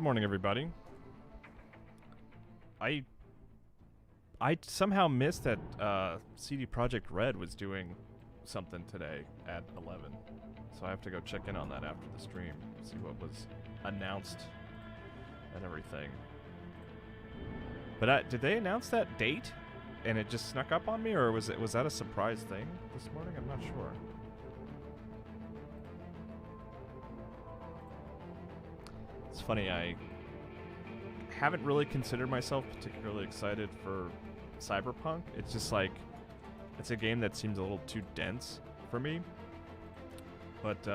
Good morning, everybody. I somehow missed that CD Projekt Red was doing something today at 11. So I have to go check in on that after the stream, see what was announced and everything. But did they announce that date and it just snuck up on me, or was that a surprise thing this morning? I'm not sure. It's funny, I haven't really considered myself particularly excited for Cyberpunk. It's just like, it's a game that seems a little too dense for me. But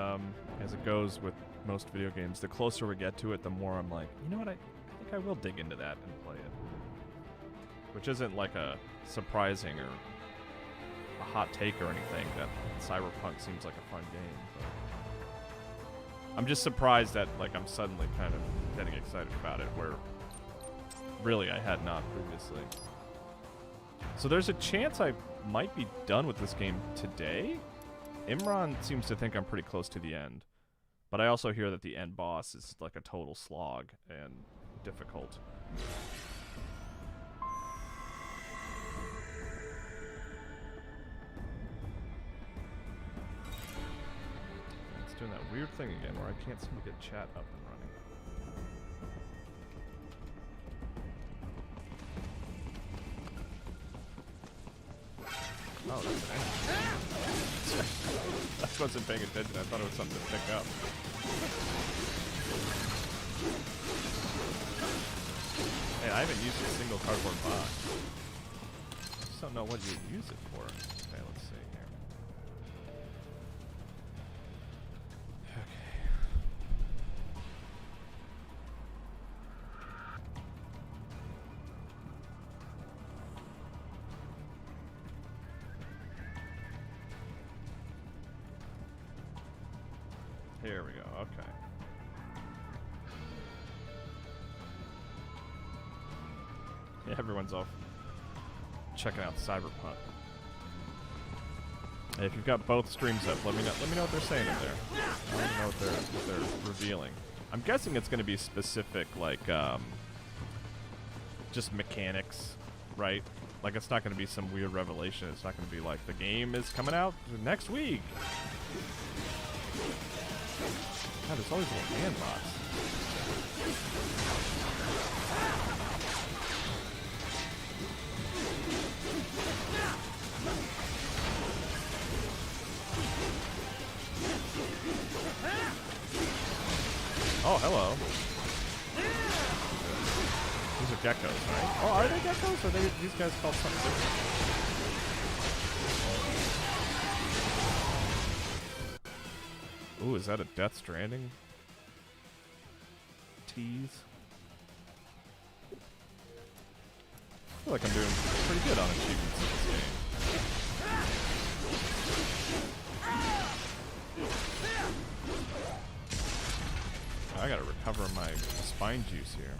as it goes with most video games, the closer we get to it, the more I'm like, you know what, I think I will dig into that and play it. Which isn't like a surprising or a hot take or anything, that Cyberpunk seems like a fun game. But I'm just surprised that like I'm suddenly kind of getting excited about it, where really I had not previously. So there's a chance I might be done with this game today. Imran seems to think I'm pretty close to the end, but I also hear that the end boss is like a total slog and difficult. It's doing that weird thing again where I can't seem to get chat up and running. Oh, that's an enemy. I wasn't paying attention. I thought it was something to pick up. Man, I haven't used a single cardboard box. I just don't know what you use it for. Okay, let's see here. Okay. Here we go, okay. Yeah, everyone's off checking out Cyberpunk. Hey, if you've got both streams up, let me know what they're saying in there. I want to know what they're revealing. I'm guessing it's going to be specific, like, just mechanics, right? Like, it's not going to be some weird revelation. It's not going to be like, the game is coming out next week. God, there's always little man bots. Oh, hello. These are geckos, right? Oh, are they geckos? Or are these guys called something different? Ooh, is that a Death Stranding tease? I feel like I'm doing pretty good on achievements in this game. I gotta recover my spine juice here.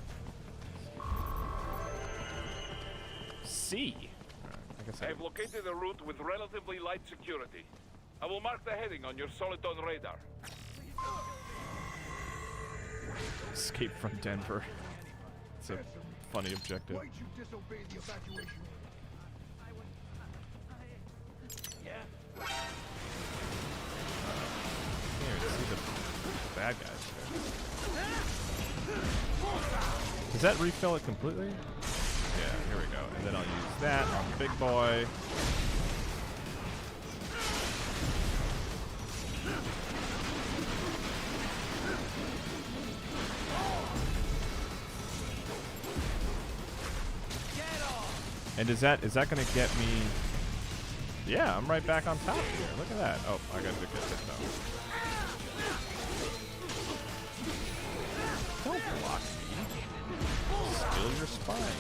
C. Right, I guess I've located a route with relatively light security. I will mark the heading on your Soliton radar. Escape from Denver. It's a funny objective. Why'd you disobey the evacuation? Can't even see the bad guys there. Does that refill it completely? Yeah, here we go. And then I'll use that on the big boy. And is that gonna get me? Yeah, I'm right back on top here. Look at that. Oh, I got to get this though. Don't block me. Spill your spine.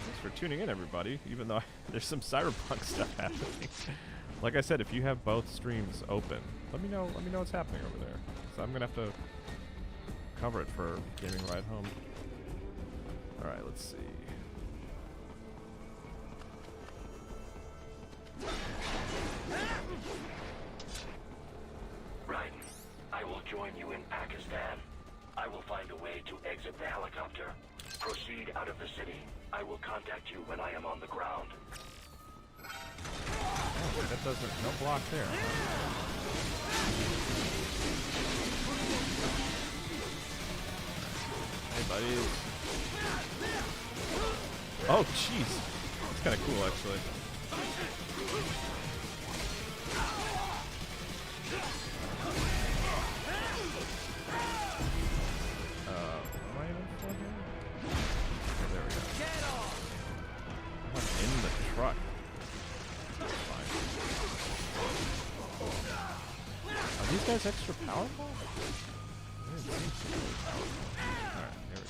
Thanks for tuning in, everybody. Even though there's some Cyberpunk stuff happening. Like I said, if you have both streams open, let me know what's happening over there. So I'm gonna have to cover it for Gaming Ride Home. All right, let's see. Raiden, I will join you in Pakistan. I will find a way to exit the helicopter. Proceed out of the city. I will contact you when I am on the ground. Oh, that doesn't... No block there. Hey, buddies. Oh, jeez. That's kind of cool, actually. Am I even for here? Oh, there we go. I'm in the truck. That's fine. Are these guys extra powerful? Alright, here we go.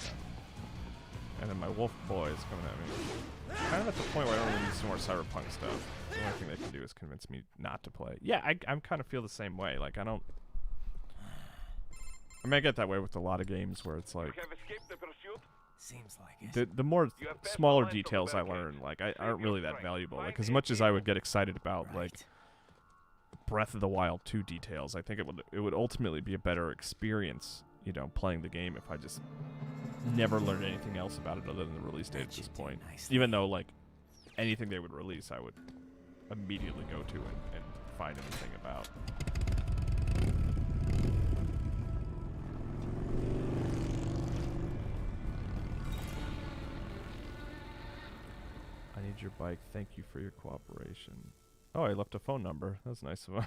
And then my wolf boy is coming at me. Kind of at the point where I don't really need some more cyberpunk stuff. The only thing they can do is convince me not to play. Yeah, I kind of feel the same way. Like, I don't... I mean, I get that way with a lot of games where it's like... You have escaped the pursuit? Seems like it. The more smaller details I learn, like, aren't really that valuable. Like, as much as I would get excited about, like, Breath of the Wild 2 details, I think it would ultimately be a better experience, you know, playing the game if I just never learned anything else about it other than the release date at this point. Even though, like, anything they would release, I would immediately go to and find anything about. I need your bike. Thank you for your cooperation. Oh, I left a phone number. That's nice of him.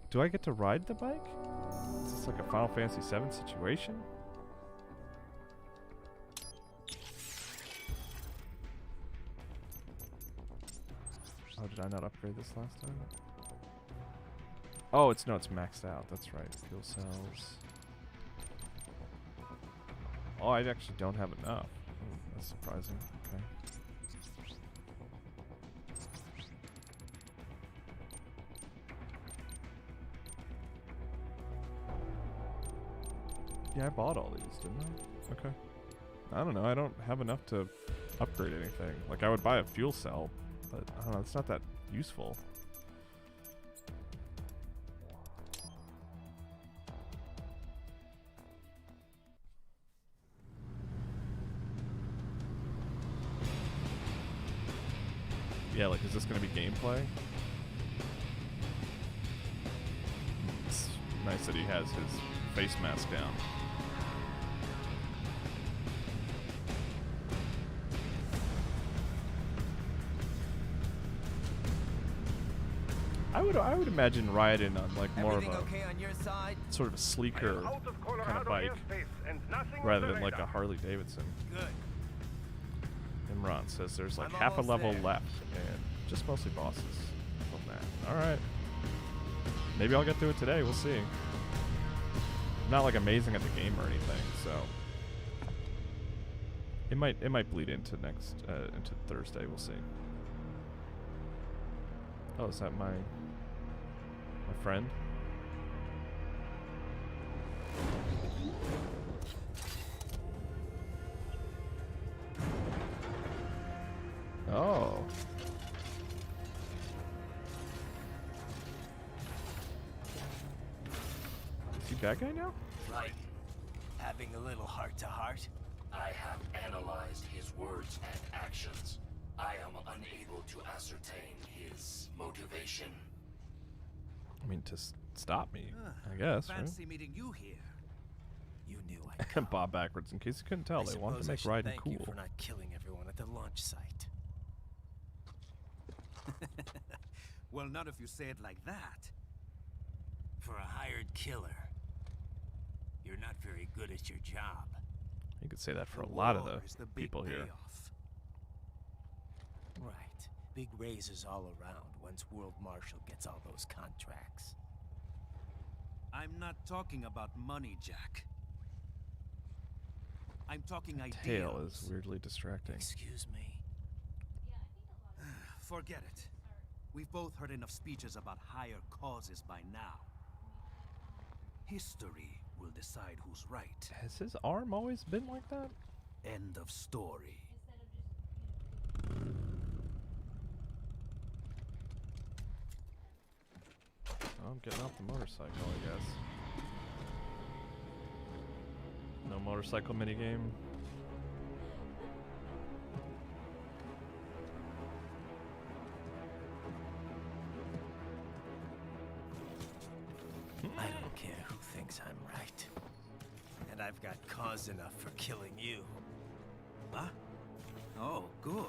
Do I get to ride the bike? Is this like a Final Fantasy VII situation? Oh, did I not upgrade this last time? Oh, it's maxed out. That's right. Fuel cells. Oh, I actually don't have enough. Oh, that's surprising. Okay. Yeah, I bought all these, didn't I? Okay. I don't know. I don't have enough to upgrade anything. Like, I would buy a fuel cell, but I don't know. It's not that useful. Yeah, like, is this going to be gameplay? It's nice that he has his face mask down. I would imagine Raiden on like more of a okay on your side? sort of a sleeker kind of bike rather than like a Harley Davidson. Good. Imran says there's like I'm half a almost level there. left and just mostly bosses from that. Alright. Maybe I'll get through it today, we'll see. I'm not like amazing at the game or anything, so it might bleed into into Thursday, we'll see. Oh, is that my friend? Oh. Is he bad guy now? Right. Having a little heart-to-heart? I have analyzed his words and actions. I am unable to ascertain his motivation. I mean, to stop me, I guess, Fancy meeting you here. You knew I'd right? come. Bob backwards, in case you couldn't tell, I they wanted to suppose I make should Raiden thank you cool. for not killing everyone at the launch site. Well, not if you say it like that. For a hired killer, you're not very good at your job. You could say that for a The lot of war the is the big people here. payoff. Right. Big raises all around once World Marshal gets all those contracts. I'm not talking about money, Jack. I'm talking ideals. Tail is weirdly distracting. Excuse me? Forget it. We've both heard enough speeches about higher causes by now. History will decide who's right. Has his arm always been like that? End of story. I'm getting off the motorcycle, I guess. No motorcycle minigame. I don't care who thinks I'm right. And I've got cause enough for killing you. Huh? Oh, good.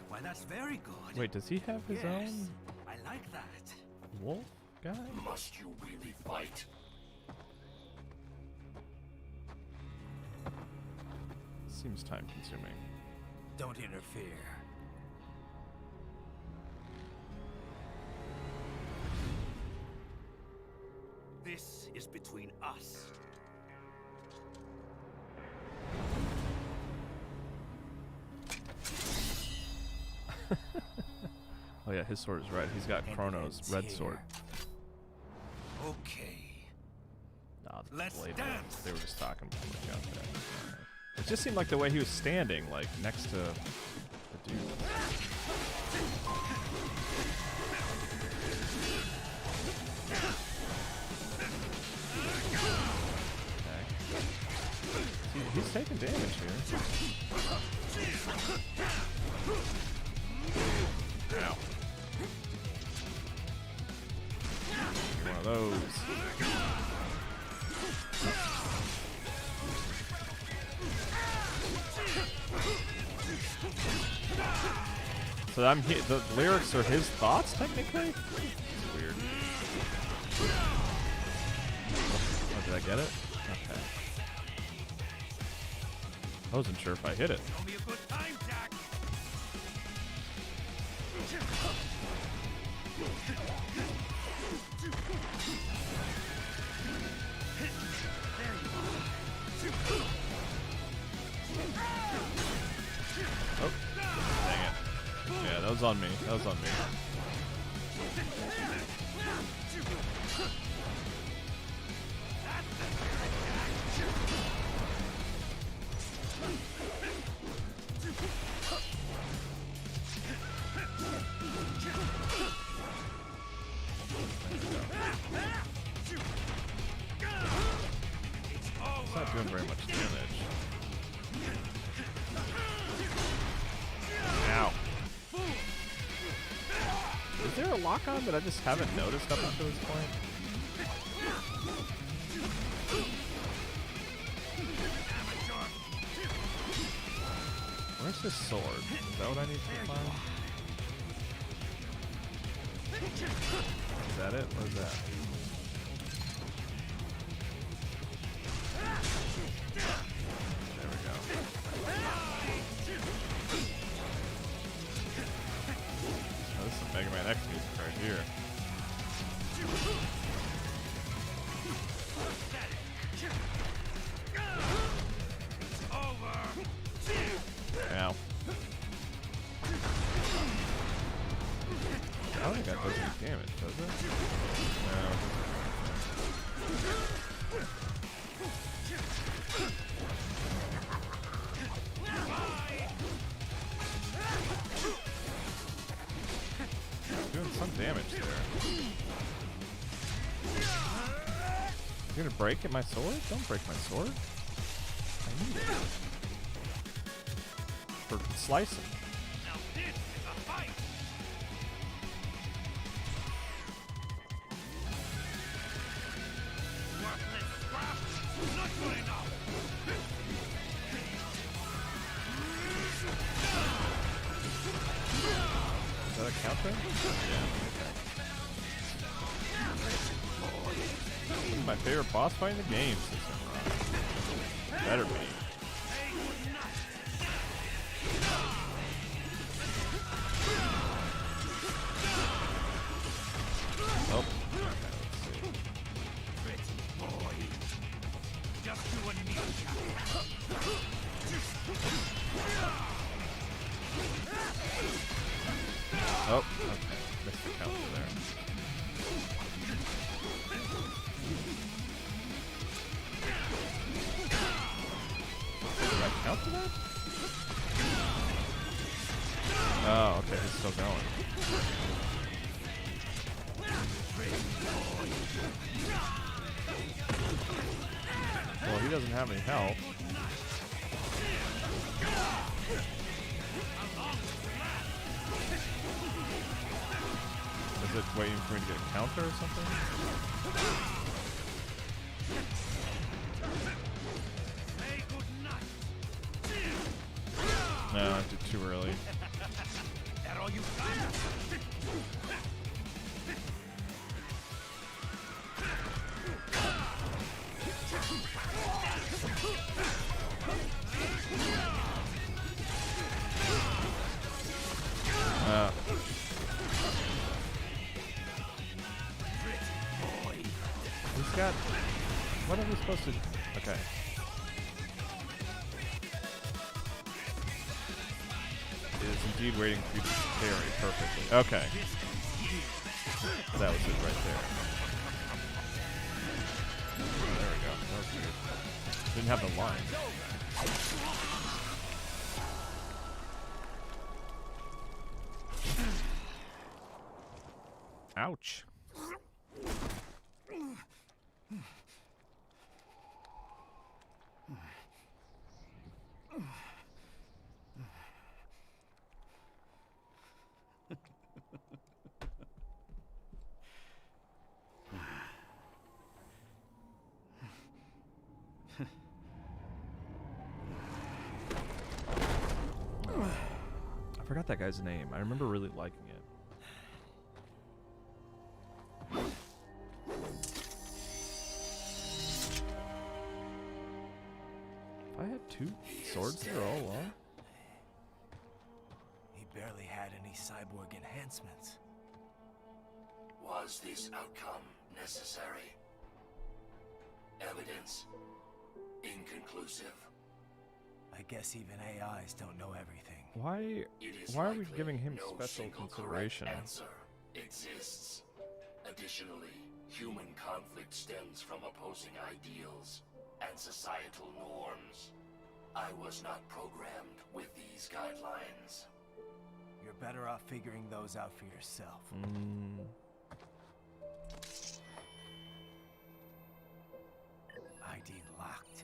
Why, that's very good. Wait, does he have his Yes, own I like that. wolf guy? Must you really fight? Seems time consuming. Don't interfere. This is between us. Oh yeah, his sword is red. He's got And Chrono's ends red here. sword. Okay. Nah, that's Let's Blade. dance. They were just talking before we got there. It just seemed like the way he was standing, like next to the dude. Okay. He's taking damage here. Ow. One of those. So the lyrics are his thoughts, technically? It's weird. Oh, did I get it? Okay. I wasn't sure if I hit it. Show me a good time, Jack. Oh, dang it. Yeah, that was on me. That was on me. It's not doing very much damage. Ow. Is there a lock-on that I just haven't noticed up until this point? Where's this sword? Is that what I need to find? Is that it? What is that? There we go. Oh, this is Mega Man X music right here. Ow. I don't think that does any damage, does it? No. Doing some damage there. You're gonna break my sword? Don't break my sword. I need it. For slicing. Now this is a fight. Worthless scrap. Not good enough. Is that a counter? Yeah. This is my favorite boss fight in the game, System Rock. Better be. Oh. Okay, let's see. Just do what you need, Oh, okay. Missed the counter there. Did I counter that? Oh, okay, he's still going. Well, he doesn't have any health. Is it waiting for me to get a counter or something? No, I did too early. That all you He's got... What are we supposed to... Okay. It is indeed waiting for you to parry perfectly. Okay. That was it right there. There we go. That was weird. Didn't have the line. Ouch. I forgot that guy's name. I remember really liking it. If I had two swords there all along. He barely had any cyborg enhancements. Was this outcome necessary? Evidence inconclusive. I guess even AIs don't know everything. Why are we giving him special consideration? Answer exists. Additionally, human conflict stems from opposing ideals and societal norms. I was not programmed with these guidelines. You're better off figuring those out for yourself. ID locked.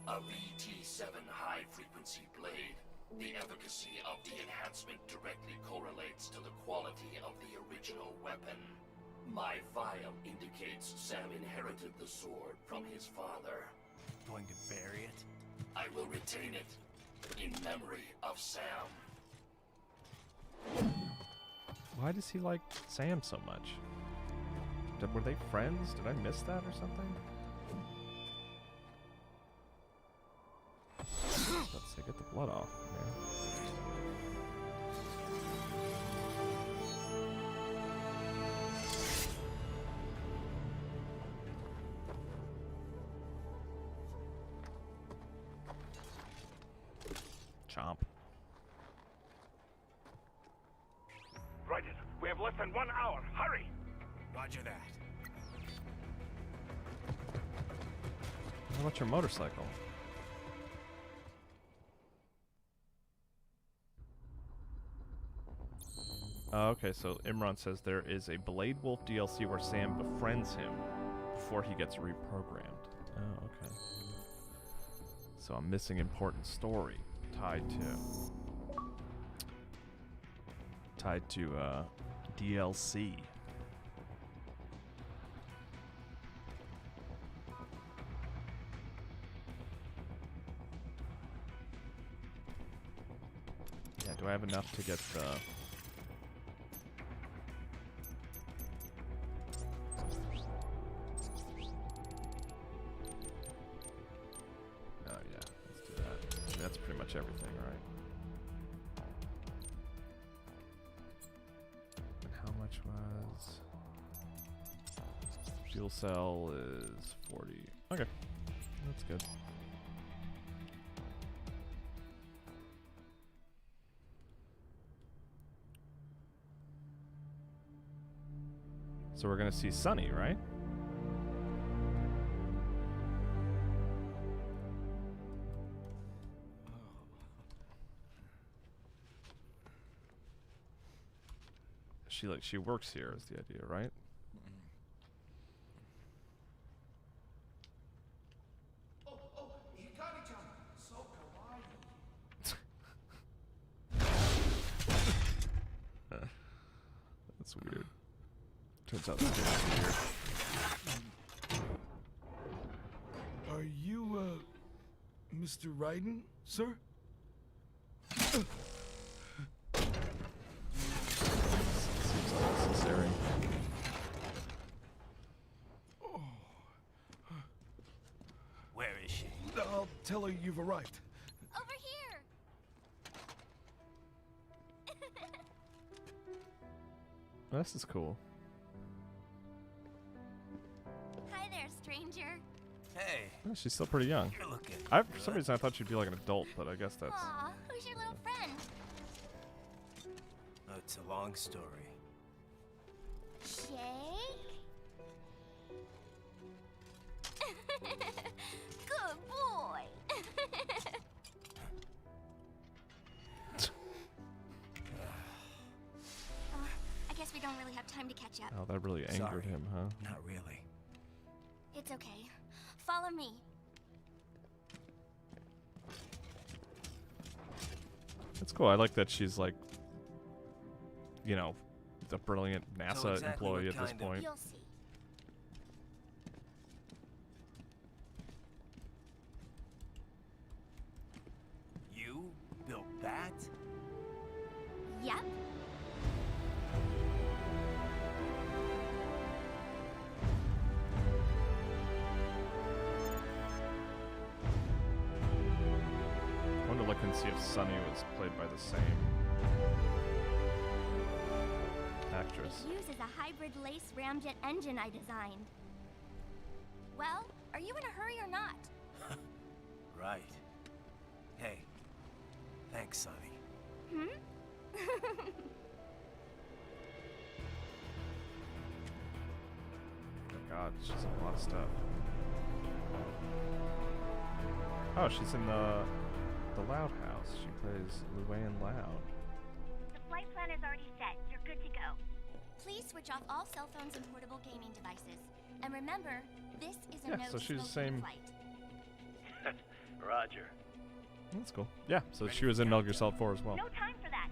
A VT7 high-frequency blade. The efficacy of the enhancement directly correlates to the quality of the original weapon. My file indicates Sam inherited the sword from his father. Going to bury it? I will retain it in memory of Sam. Why does he like Sam so much? Were they friends? Did I miss that or something? Let's say get the blood off. Chomp. Raiden, we have less than 1 hour. Hurry! Roger that. How about your motorcycle? Okay, so Imran says there is a Blade Wolf DLC where Sam befriends him before he gets reprogrammed. Oh, okay. So I'm missing important story tied to DLC. Yeah, do I have enough to get the... Oh yeah, let's do that. That's pretty much everything, right? And how much was... Fuel cell is 40. Okay, that's good. So we're gonna see Sunny, right? She works here is the idea, right? That's weird. Turns out that's weird. Are you, Mr. Raiden, sir? Seems unnecessary. Where is she? I'll tell her you've arrived. Over here! This is cool. Hi there, stranger. Hey, Oh, she's still pretty young. you're looking. For some reason I thought she'd be like an adult, but I guess that's. Aw, who's your little friend? Oh, it's a long story. Shake? Good boy. I guess we don't really have time to catch up. Oh, that really angered Sorry. him, huh? Not really. It's okay. Follow me. It's cool. I like that she's like, you know, a brilliant NASA exactly employee what at this kind of- point. You'll see. You built that? Yep. I wanted to look and see if Sunny was played by the same actress. It uses a hybrid lace ramjet engine I designed. Well, are you in a hurry or not? Right. Hey, thanks, Sonny. Hmm? Oh God, she's in a lot of stuff. Oh, she's in the Loud House. She plays Luann Loud. The flight plan is already set. You're good to go. Please switch off all cell phones and portable gaming devices. And remember, this is a Yeah, no so she's the smoking same- flight. Roger. That's cool. Yeah, so she was in Metal Gear Solid 4 as well. No time for that.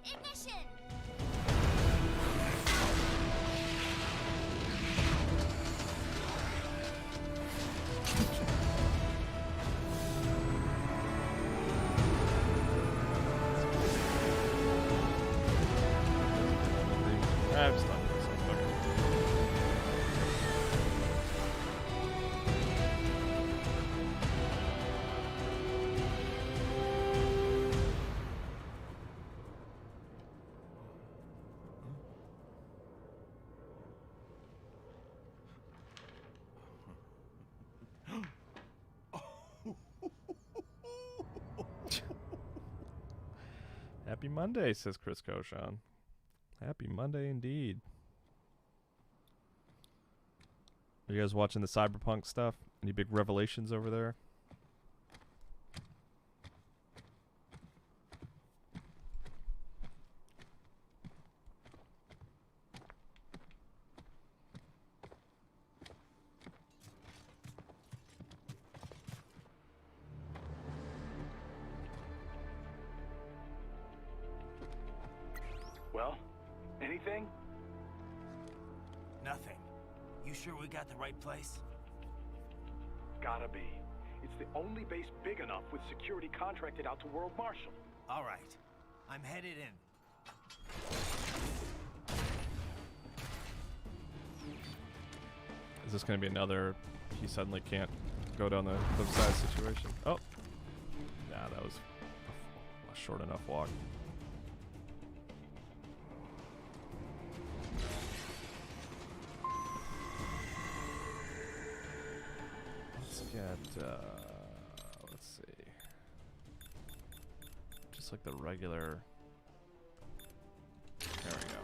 Ignition! I'm just not doing something. Okay. Happy Monday, says Chris Koshan. Happy Monday indeed. Are you guys watching the Cyberpunk stuff? Any big revelations over there? Well, anything? Nothing. You sure we got the right place? Gotta be. It's the only base big enough with security contracted out to World Marshal. All right. I'm headed in. Is this going to be another he suddenly can't go down the cliffside situation? Oh. Nah, that was a short enough walk. Let's get, let's see. Just like the regular. There we go.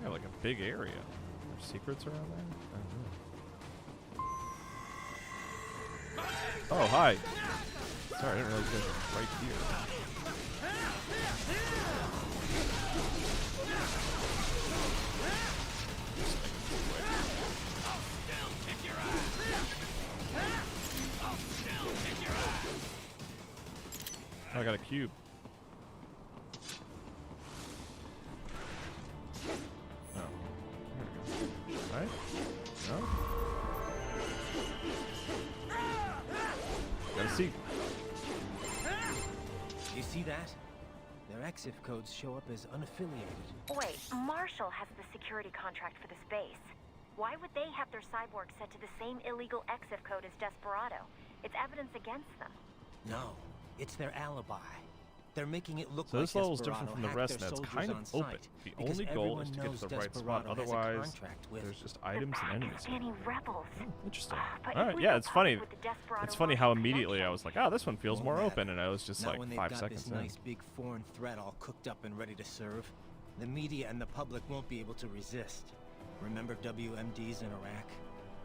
Yeah, like a big area. There's secrets around there? I don't know. Oh, hi. Sorry, I didn't realize you guys were right here. Oh, I got a cube. see. You see that? Their EXIF codes show up as unaffiliated. Wait, Marshall has the security contract for this base. Why would they have their cyborg set to the same illegal EXIF code as Desperado? It's evidence against them. No, it's their alibi. They're making it look So like this level is Desperado different from the hacked rest, their and it's soldiers kind on of open. site, The because only goal everyone is to get knows to the right Desperado spot. has a Otherwise, contract with there's just The items and enemies. Pakistani rebels. Interesting. But All if right, we yeah, go it's funny. public with the Desperado It's funny how Marshall immediately I connection- was like, "Oh, this one feels Won't more matter. open," and I was just Not like when they've 5 got seconds this in. nice big foreign threat all cooked up and ready to serve. The media and the public won't be able to resist. Remember WMDs in Iraq?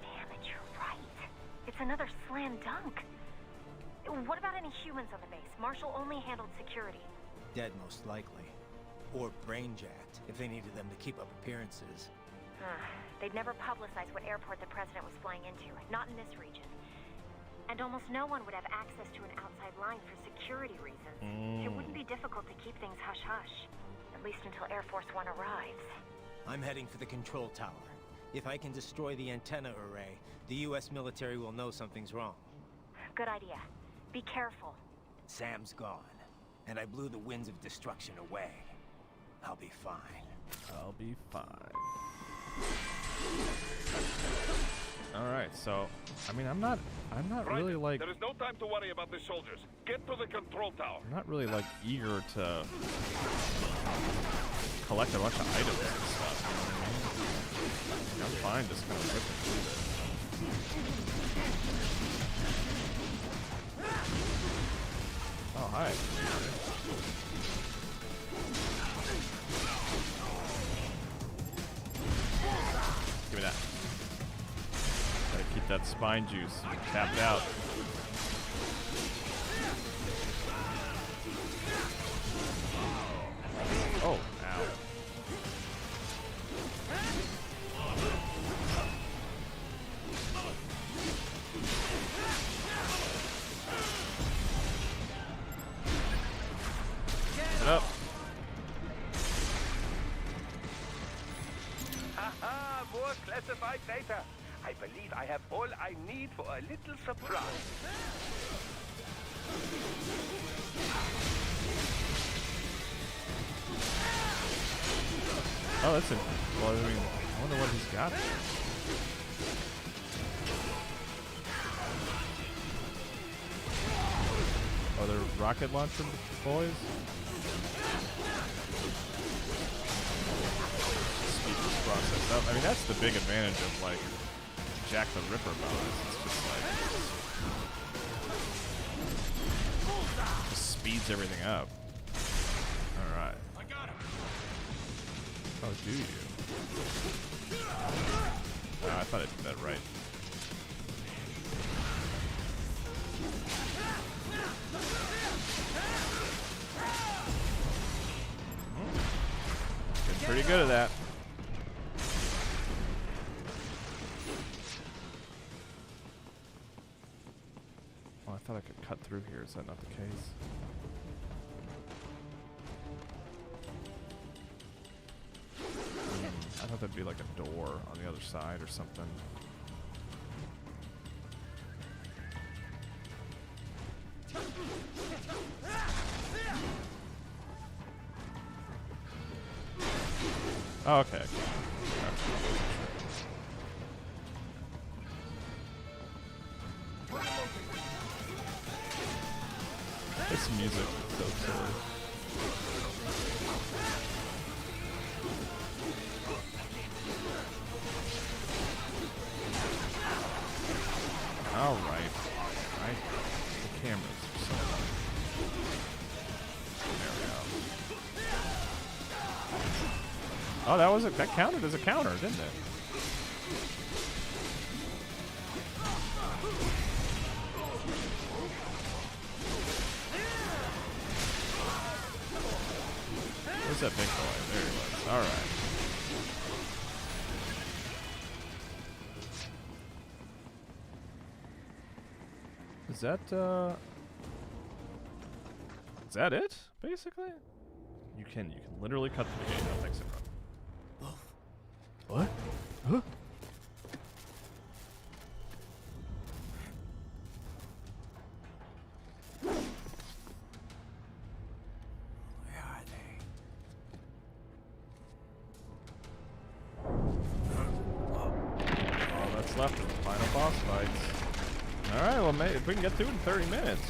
Damn it, you're right. It's another slam dunk. What about any humans on the base? Marshall only handled security. Dead, most likely. Or brain-jacked, if they needed them to keep up appearances. They'd never publicize what airport the president was flying into, not in this region. And almost no one would have access to an outside line for security reasons. It wouldn't be difficult to keep things hush-hush, at least until Air Force One arrives. I'm heading for the control tower. If I can destroy the antenna array, the US military will know something's wrong. Good idea. Be careful. Sam's gone, and I blew the winds of destruction away. I'll be fine. I'll be fine. All right, so I mean, I'm not really like. There is no time to worry about the soldiers. Get to the control tower. I'm not really like eager to collect a bunch of items and stuff. You know what I mean? I'm fine just kind of ripping through this. Oh, hi. Give me that. Gotta keep that spine juice tapped out. Oh, ow. Get it up. Haha, more classified data. I believe I have all I need for a little surprise. Oh, that's it. Well, I mean, I wonder what he's got. Oh, they're rocket launcher boys? Speed this process up. I mean, that's the big advantage of, like, Jack the Ripper bonus. It's just like... just speeds everything up. Alright. I got him. Oh, do you? I thought I did that right. Getting pretty good at that. Oh, I thought I could cut through here. Is that not the case? I thought there'd be like a door on the other side or something. Oh, okay. This music is so silly. All right. The cameras are so there we go. Oh, that counted as a counter, didn't it? Where's that big boy? There he was. All right. Is that it? Basically, you can literally cut the game. No, thanks, everyone. What? Huh? left for the final boss fights. Alright, well, maybe if we can get through it in 30 minutes.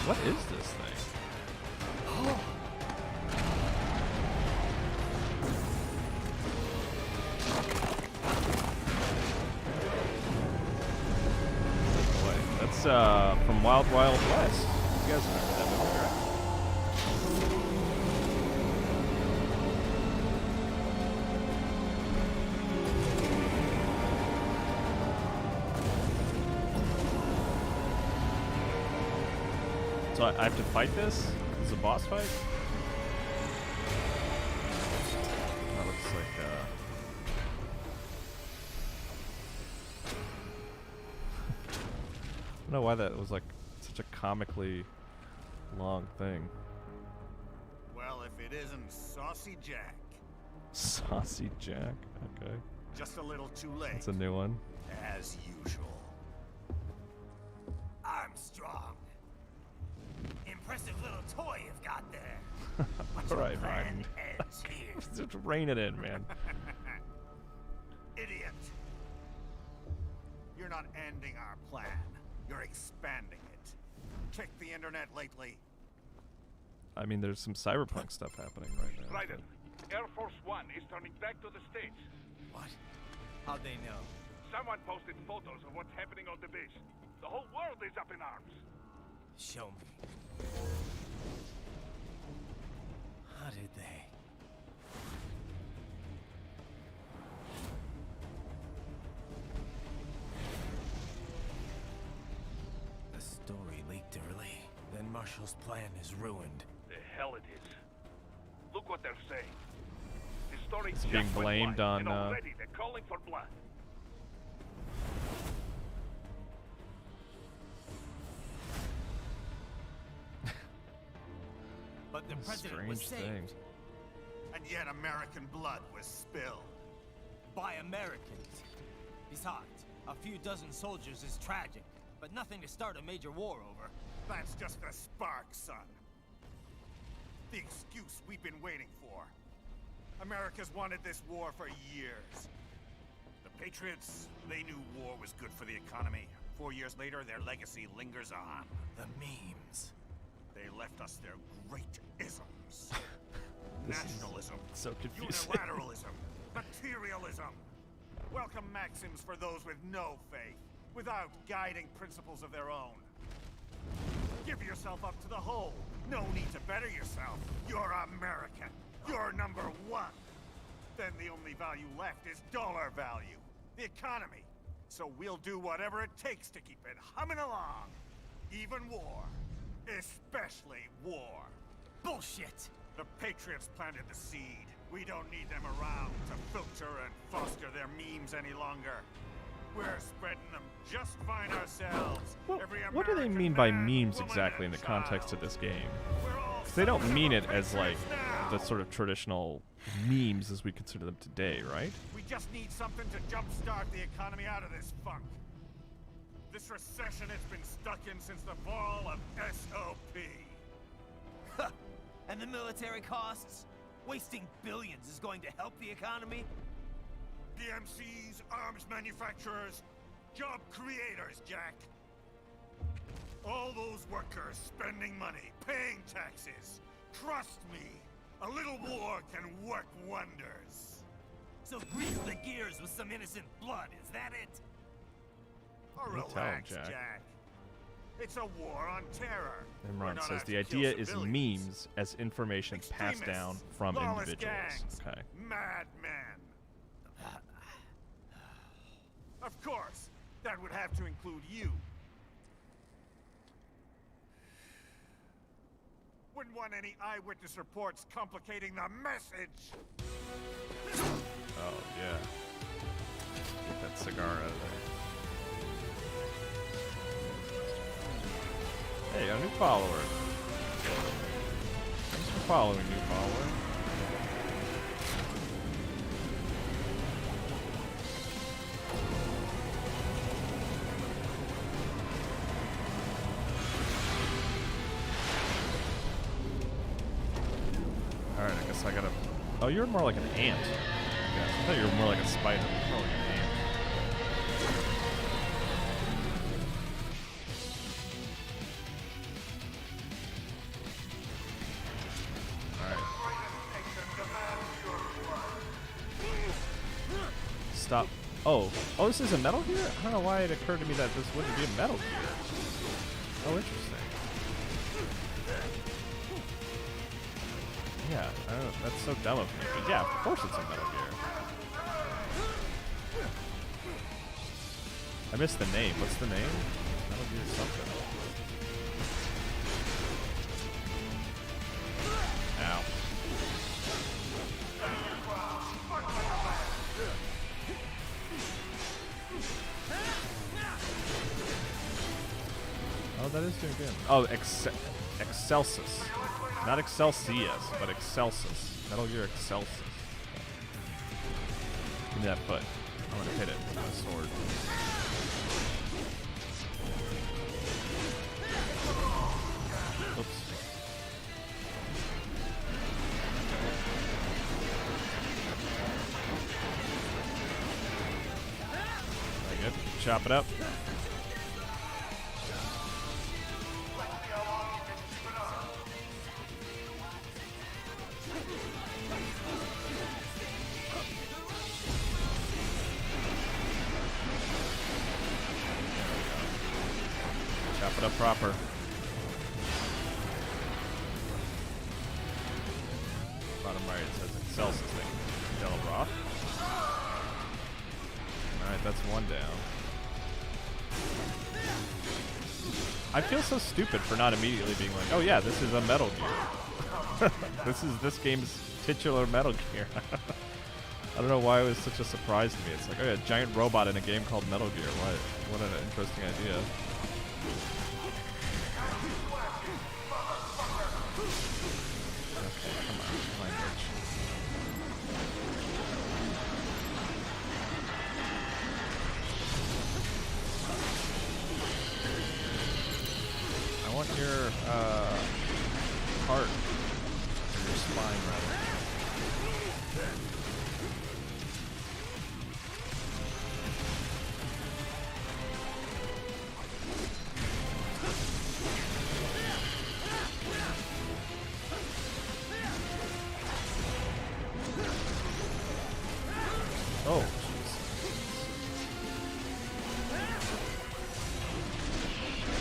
What is this thing? Boy, that's from Wild Wild West. You guys remember that movie, right? So I have to fight this? This is a boss fight? That looks like I don't know why that was like such a comically long thing. Well, if it isn't Saucy Jack. Saucy Jack? Okay. Just a little too late. That's a new one. As usual. Armstrong. Impressive little toy you've got there. Alright, Raiden. Just rein it in, man. Idiot. You're not ending our plan. You're expanding it. Check the internet lately. I mean, there's some cyberpunk stuff happening right now. Raiden, Air Force One is turning back to the States. What? How'd they know? Someone posted photos of what's happening on the base. The whole world is up in arms. Show me. How did they? The story leaked early. Then Marshall's plan is ruined. The hell it is. Look what they're saying. The story It's just being went blamed live, on, and already they're calling for blood. But the president was saved. Thing. And yet American blood was spilled. By Americans. Besides, a few dozen soldiers is tragic, but nothing to start a major war over. That's just a spark, son. The excuse we've been waiting for. America's wanted this war for years. The Patriots, they knew war was good for the economy. 4 years later, their legacy lingers on. The memes. They left us their great isms. This Nationalism, is so confusing. unilateralism, materialism. Welcome maxims for those with no faith, without guiding principles of their own. Give yourself up to the whole. No need to better yourself. You're American. You're number one. Then the only value left is dollar value, the economy. So we'll do whatever it takes to keep it humming along. Even war. Especially war. Bullshit! The Patriots planted the seed. We don't need them around to filter and foster their memes any longer. We're spreading them just fine ourselves. Well, Every what do they American mean by man, memes woman, exactly in and the context of child. this game? We're all 'Cause they don't sons of mean the it as like Patriots now. the sort of traditional memes as we consider them today, right? We just need something to jumpstart the economy out of this funk. This recession it's been stuck in since the fall of SOP. And the military costs? Wasting billions is going to help the economy? DMCs, arms manufacturers, job creators, Jack. All those workers spending money, paying taxes. Trust me, a little war can work wonders. So grease the gears with some innocent blood, is that it? Oh, You tell 'em, relax, Jack. Jack. It's a war on terror. We're Imran not says out the to kill idea is civilians. memes as information passed down Extremists, from lawless individuals. gangs, Okay. madmen. Of course, that would have to include you. Wouldn't want any eyewitness reports complicating the message. Oh yeah. Get that cigar out of there. Hey, got a new follower. Thanks for following, new follower. Alright, I guess I gotta... Oh, you're more like an ant. Yeah, I thought you were more like a spider. More like an ant. Stop. Oh, this is a Metal Gear? I don't know why it occurred to me that this wouldn't be a Metal Gear. Oh, interesting. Yeah, that's so dumb of me. But yeah, of course it's a Metal Gear. I missed the name. What's the name? Metal Gear something. Ow. Oh, that is doing good. Oh, Excelsis. Not Excelsius, but Excelsis. Metal Gear Excelsis. Give me that foot. I'm gonna hit it with my sword. Oops. Very good. Chop it up. Chop it up proper. Bottom right it says Excelsis thing. Del Roth. Alright, that's one down. I feel so stupid for not immediately being like, oh yeah, this is a Metal Gear. This is this game's titular Metal Gear. I don't know why it was such a surprise to me. It's like, oh yeah, a giant robot in a game called Metal Gear. What an interesting idea. Okay, come on, language. I want your heart, or your spine rather. Oh, jeez.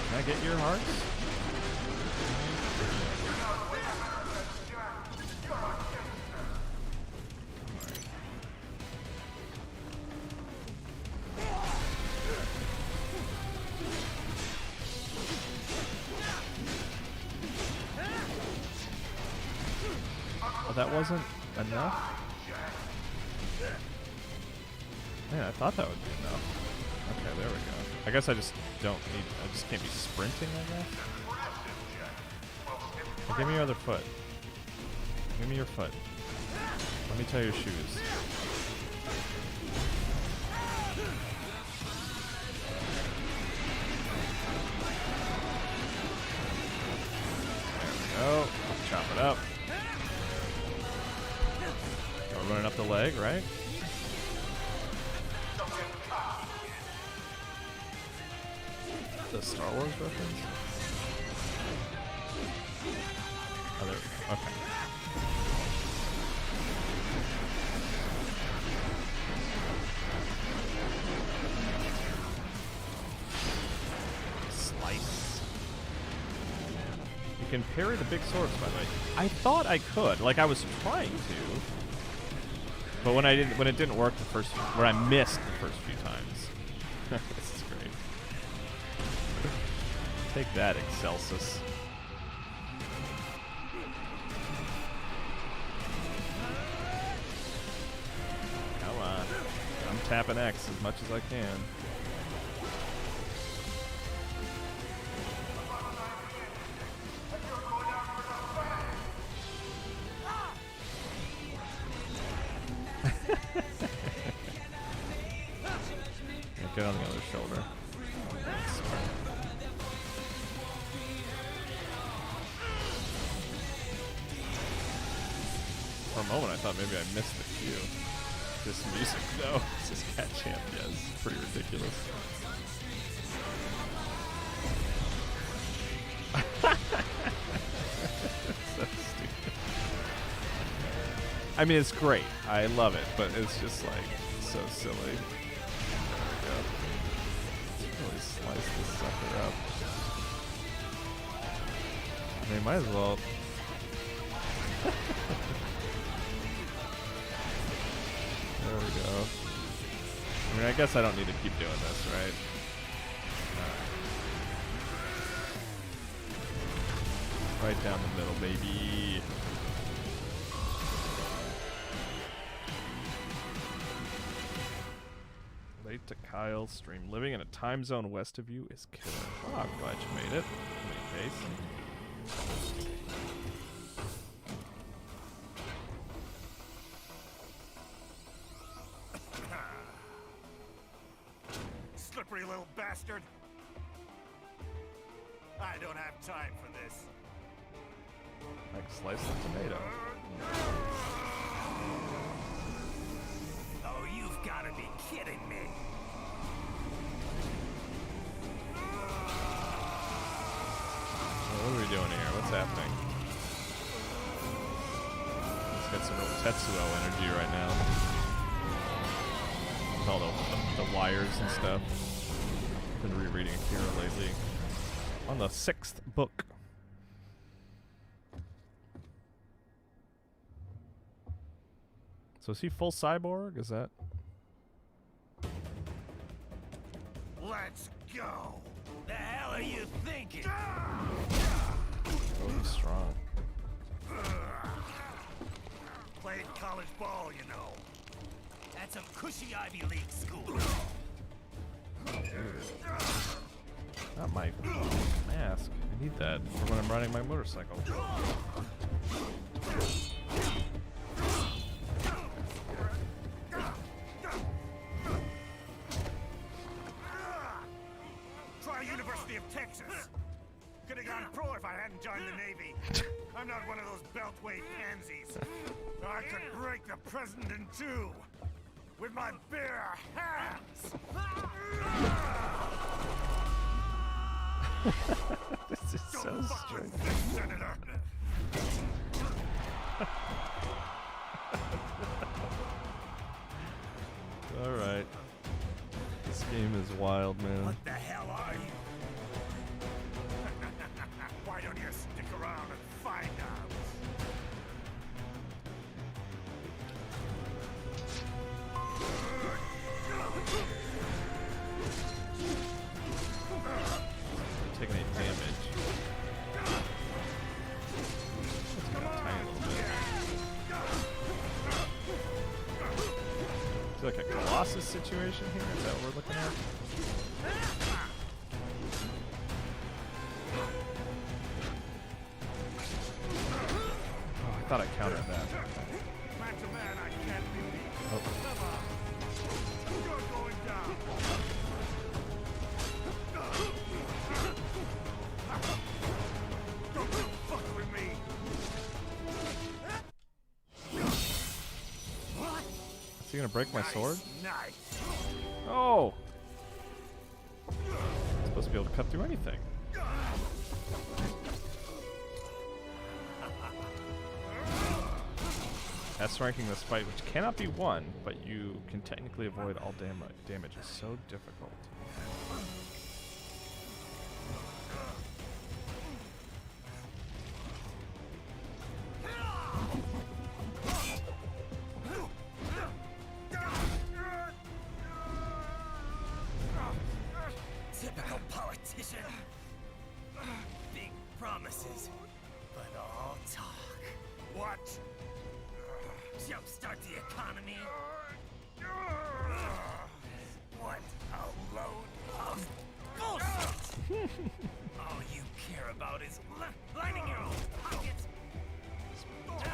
Can I get your hearts? Oh, that wasn't enough? Man, I thought that would be enough. Okay, there we go. I guess I just don't need... I just can't be sprinting, I guess? Well, give me your other foot. Give me your foot. Let me tie your shoes. There we go. Chop it up. We're running up the leg, right? The Star Wars reference? Oh, there we go. Okay. Slice. You can parry the big swords, by the way. I thought I could. Like, I was trying to. But when it didn't work the first, where I missed the first few times. This is great. Take that, Excelsis. Come on. I'm tapping X as much as I can. get on the other shoulder. For a moment, I thought maybe I missed the cue. This music, though. This is Cat Champ. Yeah, this is pretty ridiculous. So stupid. I mean, it's great. I love it, but it's just like so silly. There we go. Let's really slice this sucker up. They might as well. There we go. I mean, I guess I don't need to keep doing this, right? Right down the middle, baby. Late to Kyle's stream. Living in a time zone west of you is killer. Oh, I'm glad you made it. In any case. Slippery little bastard. I don't have time for this. Like slice the tomato. Oh, you've got to be kidding me. What are we doing here? What's happening? Let's get some real Tetsuo energy right now. With all the wires and stuff. Been rereading Akira lately. On the 6th book. So is he full cyborg? Is that? Let's go. The hell are you thinking? Oh, he's strong. Played college ball, you know. That's a cushy Ivy League school. Not my mask. I need that for when I'm riding my motorcycle. Try University of Texas. Could have gone pro if I hadn't joined the Navy. I'm not one of those beltway pansies. I could break the president in two with my bare hands. This is so strange. Senator. Alright. This game is wild, man. What the hell are you? Why don't you stick around and find out? Taking any damage. Let's go a tiny little bit. Is it like a Colossus situation here? Is that what we're looking at? Oh, I thought I countered that. Man to man, I can't be beat. Oh. Come on. You're going down. Don't you fuck with me. What? Is he gonna break my sword? Nice. Oh! I'm supposed to be able to cut through anything. S ranking this fight, which cannot be won, but you can technically avoid all damage, is so difficult. Typical politician. Big promises, but all talk. What? Jumpstart the economy? What a load of bullshit! All you care about is lining your own pockets.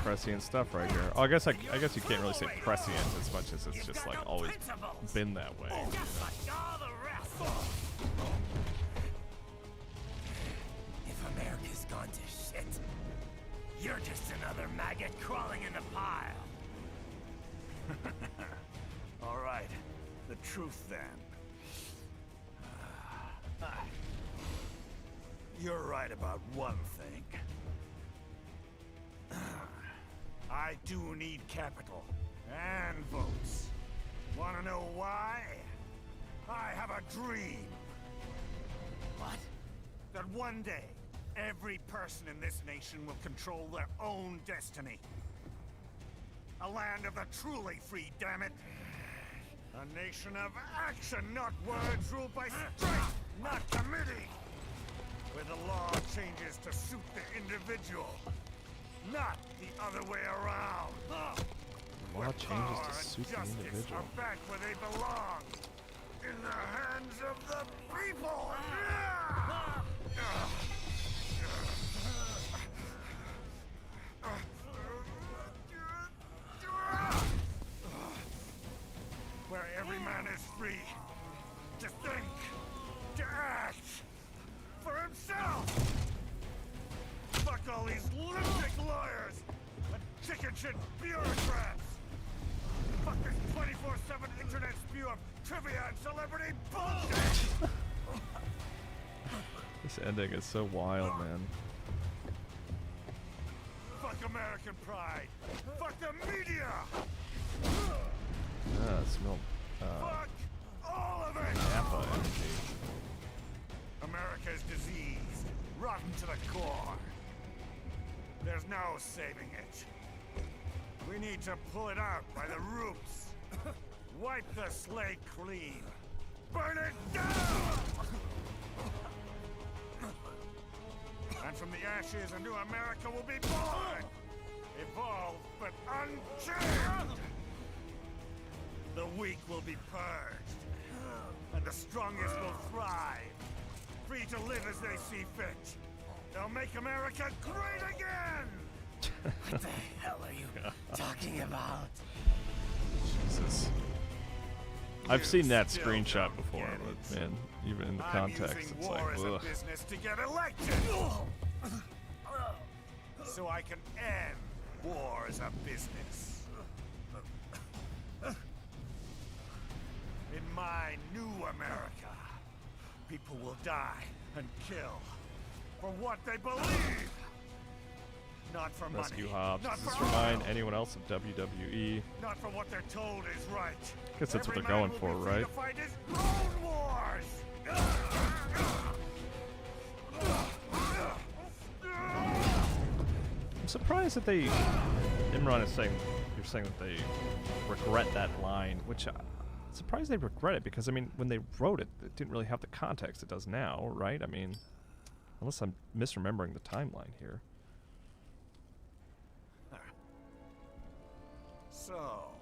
prescient stuff right here. Oh, I guess you can't really say prescient as much as it's just like always been that way. If America's gone to shit, you're just another maggot crawling in the pile. All right, the truth then. You're right about one thing. I do need capital and votes. Wanna know why? I have a dream. What? That one day, every person in this nation will control their own destiny. A land of the truly free, damn it. A nation of action, not words, ruled by strength, not committee. Where the law changes to suit the individual, not the other way around. Law changes to suit the individual. Are back where they belong, in the hands of the people. Where every man is free to think, to act for himself. Fuck all these lunatic lawyers and chicken shit bureaucrats. Fuck this 24/7 internet spew of trivia and celebrity bullshit. This ending is so wild, man. Fuck American pride. Fuck the media. I smell Fuck all of it. Napa energy. America is diseased, rotten to the core. There's no saving it. We need to pull it out by the roots. Wipe the slate clean. Burn it down! And from the ashes, a new America will be born. Evolved, but unchanged. The weak will be purged. And the strongest will thrive. Free to live as they see fit. They'll make America great again! What the hell are you talking about? Jesus. I've seen that screenshot before, but man, even in the context, it's like, ugh. Business to get elected. So I can end war as a business. In my new America, people will die and kill for what they believe. Not for Rescue money. Hobbs. Not Does for this remind oil. anyone else of WWE? Not for what they're told is right. Guess that's what Every they're going man for, will be free right? to fight his own wars. I'm surprised that they... Imran is saying... You're saying that they regret that line, which... I'm surprised they regret it, because, I mean, when they wrote it, it didn't really have the context it does now, right? I mean... Unless I'm misremembering the timeline here. So,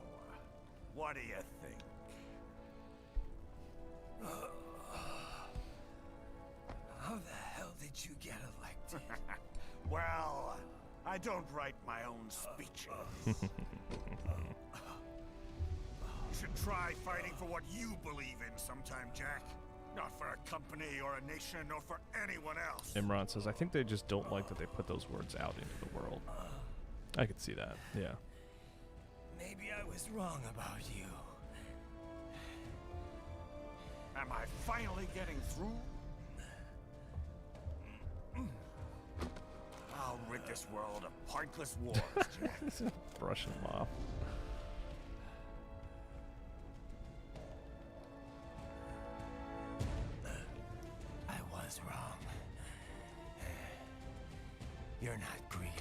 what do you think? How the hell did you get elected? Well, I don't write my own speeches. You should try fighting for what you believe in sometime, Jack. Not for a company or a nation or for anyone else. Imran says, I think they just don't like that they put those words out into the world. I could see that, yeah. Maybe I was wrong about you. Am I finally getting through? I'll rid this world of pointless wars, Jack. Brushing them off. I was wrong. You're not greedy.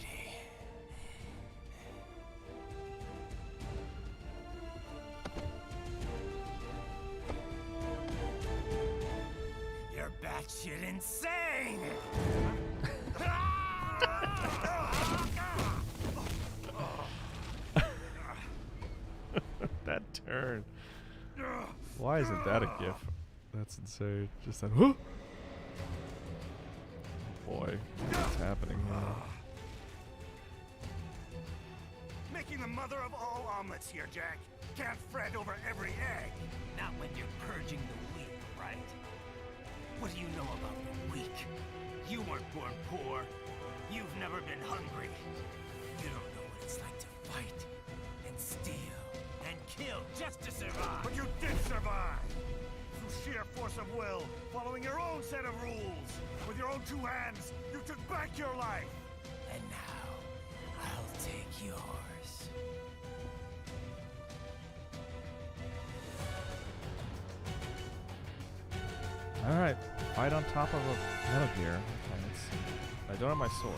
You're batshit insane! That turn. Why isn't that a gif? That's insane. Just that. Oh boy, what's happening here? Making the mother of all omelets here, Jack. Can't fret over every egg. Not when you're purging the weak, right? What do you know about the weak? You weren't born poor. You've never been hungry. You don't know what it's like to fight and steal and kill just to survive. But you did survive! Through sheer force of will, following your own set of rules. With your own two hands, you took back your life. And now, I'll take yours. Alright, fight on top of a Metal Gear. Okay, let's see. I don't have my sword.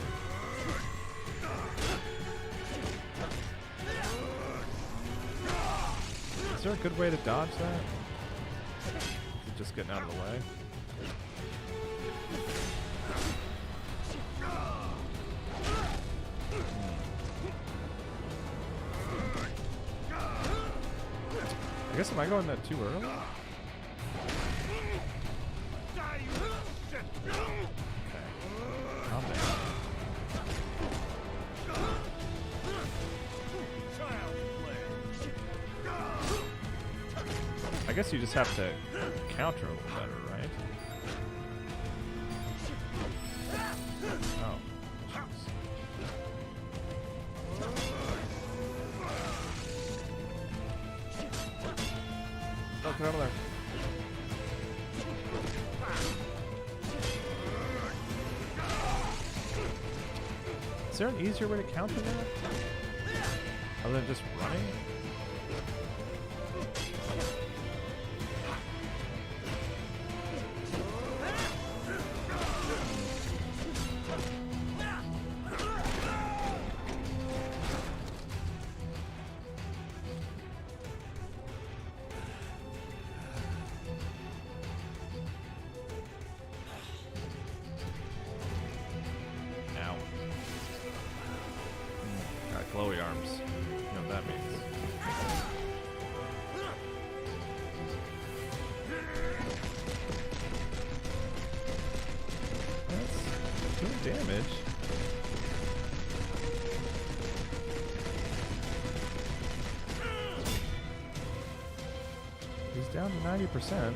Is there a good way to dodge that? Is it just getting out of the way? I guess am I going that too early? Calm down. I guess you just have to counter a little better, right? Oh. Jeez. Oh, get over there. Is there an easier way to counter that? Other than just running? Glowy arms. You know what that means. That's doing damage. He's down to 90%.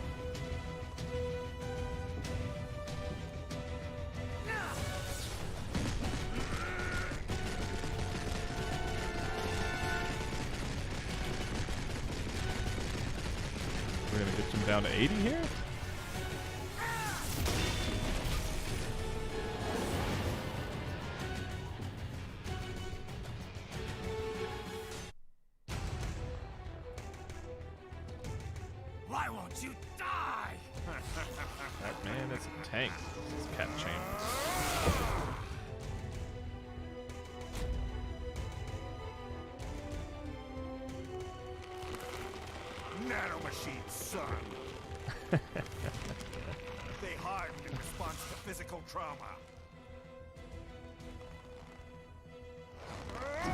We're gonna get him down to 80 here? Why won't you die? That man is a tank. This is cat chain. Nanomachine, son. They hardened in response to physical trauma.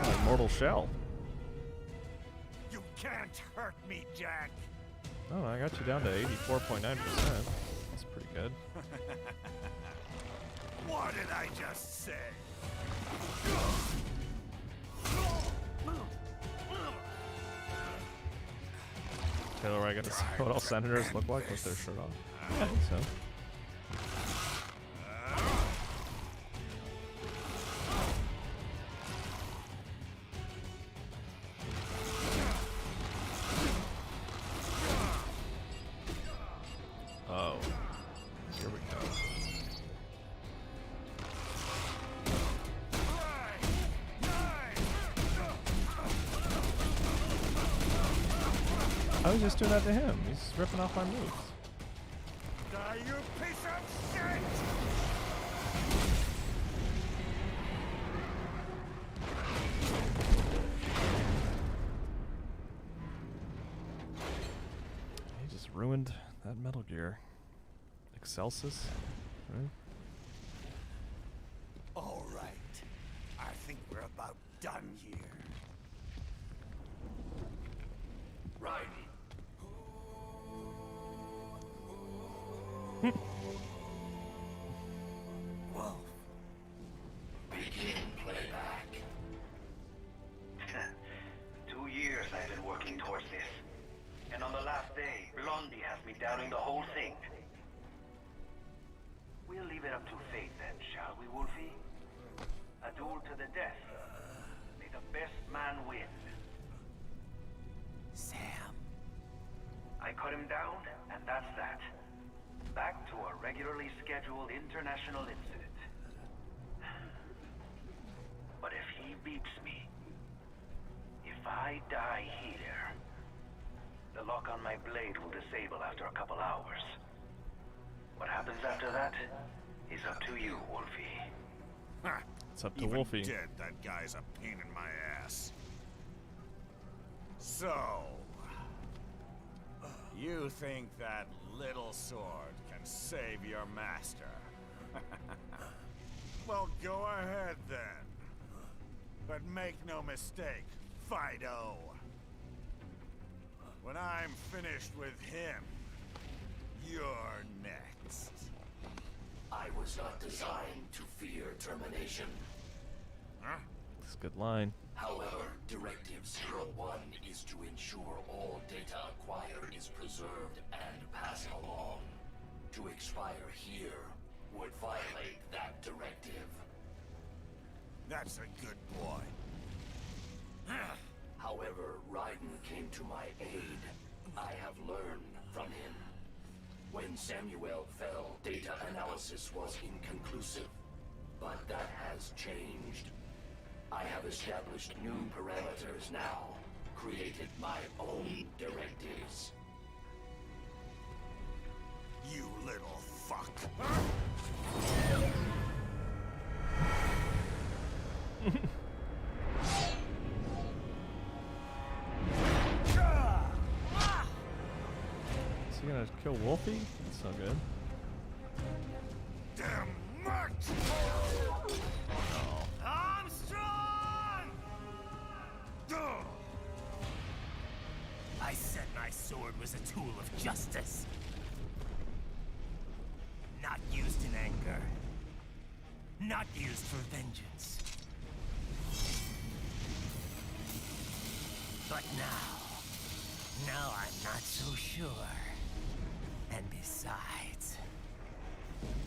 Like Mortal Shell. You can't hurt me, Jack. Oh, I got you down to 84.9%. That's pretty good. What did I just say? Taylor, I got to see what all senators look like with their shirt off. Yeah, I think so. Oh, here we go. I was just doing that to him. He's ripping off my moves. Die, you piece of shit! He just ruined that Metal Gear. Excelsis, right? All right. I think we're about done here. Raiden. Wolf. Begin playback. Bondi has me doubting the whole thing. We'll leave it up to fate then, shall we, Wolfie? A duel to the death. May the best man win. Sam. I cut him down, and that's that. Back to a regularly scheduled international incident. But if he beeps me, if I die here, the lock on my blade will disable after a couple hours. What happens after that is up to you, Wolfie. It's up to Even Wolfie. dead, that guy's a pain in my ass. So, you think that little sword can save your master? Well, go ahead then. But make no mistake, Fido. When I'm finished with him, you're next. I was not designed to fear termination. Huh? That's a good line. However, Directive 01 is to ensure all data acquired is preserved and passed along. To expire here would violate that directive. That's a good boy. However, Raiden came to my aid. I have learned from him. When Samuel fell, data analysis was inconclusive. But that has changed. I have established new parameters now. Created my own directives. You little fuck. Is he gonna kill Wolfie? That's not good. Damn much! Armstrong! I said my sword was a tool of justice. Not used in anger. Not used for vengeance. But now I'm not so sure. And besides,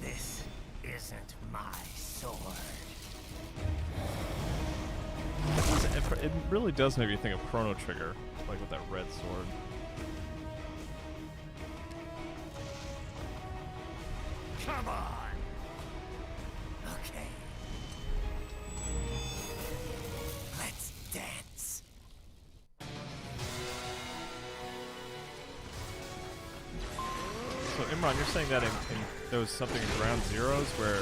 this isn't my sword. It really does make me think of Chrono Trigger, like with that red sword. Come on! Okay. Let's dance. So Imran, you're saying that there was something in Ground Zeroes where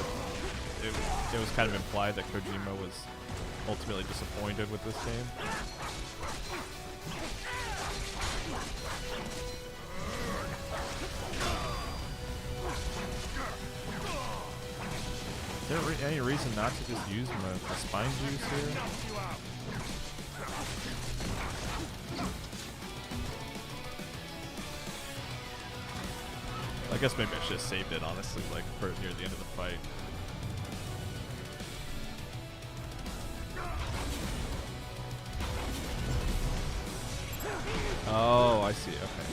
it was kind of implied that Kojima was ultimately disappointed with this game? Is there any reason not to just use the spine juice here? I guess maybe I should have saved it, honestly, like for near the end of the fight. Oh, I see, okay.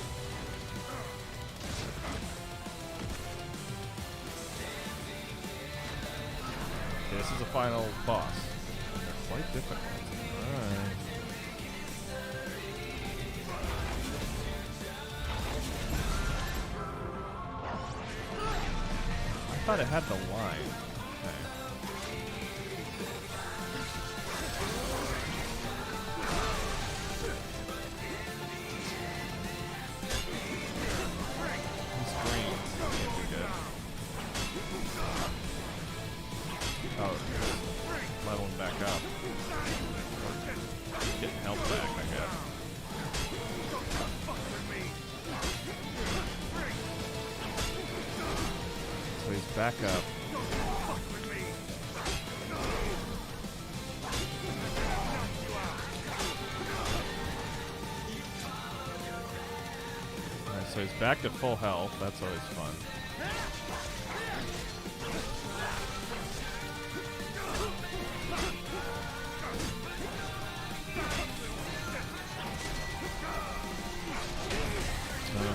Okay, this is the final boss. They're quite difficult. Alright. I thought it had the line. Okay. These greens can't be good. Oh, leveling back up. Getting health back, I guess. So he's back up. Alright, so he's back to full health. That's always fun.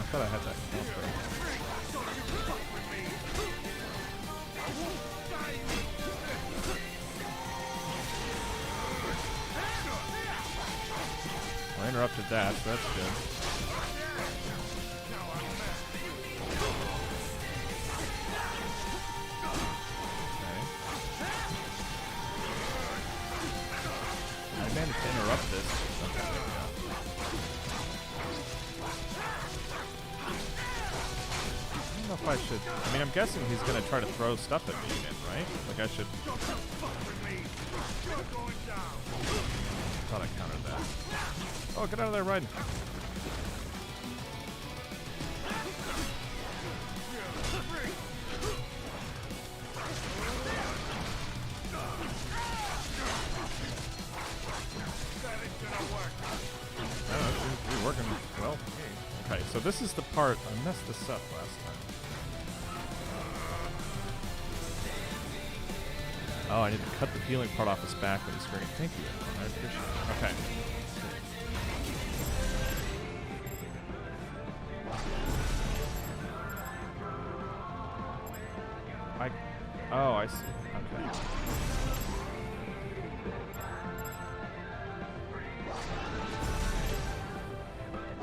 I thought I had that counter. I interrupted that, so that's good. Okay. I managed to interrupt this. Okay, there we go. I don't know if I should. I mean, I'm guessing he's gonna try to throw stuff at me again, right? Like I should. Thought I countered that. Oh, get out of there, Raiden. It's working well for me. Okay, so this is the part I messed this up last time. Oh, I need to cut the healing part off his back when he's screaming. Thank you. I appreciate it. Okay. Oh, I see. Okay.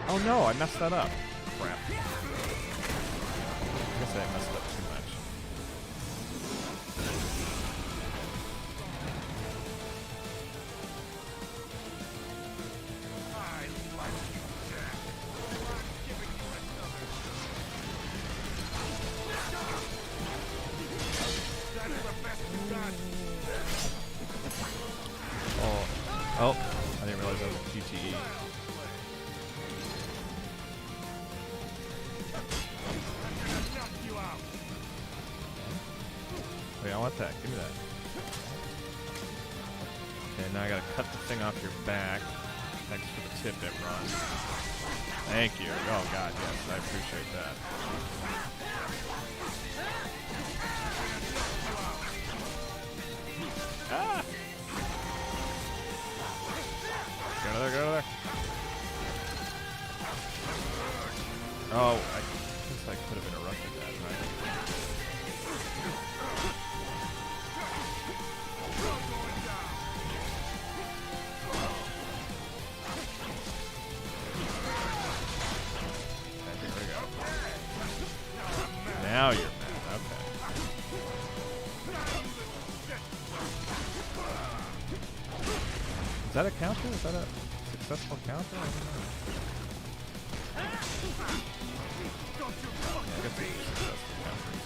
Oh no, I messed that up. Crap. I guess I messed up too much. Oh, I didn't realize that was a QTE. Wait, I want that. Give me that. Okay, now I gotta cut the thing off your back. Thanks for the tip, Imran. Thank you. Oh god, yes, I appreciate that. Ah! Get out of there, get out of there. Oh, I guess I could have interrupted that, right? Okay, here we go. Now you're mad, okay. Is that a counter? Is that a successful counter? I don't know. Yeah, I guess these are successful counters.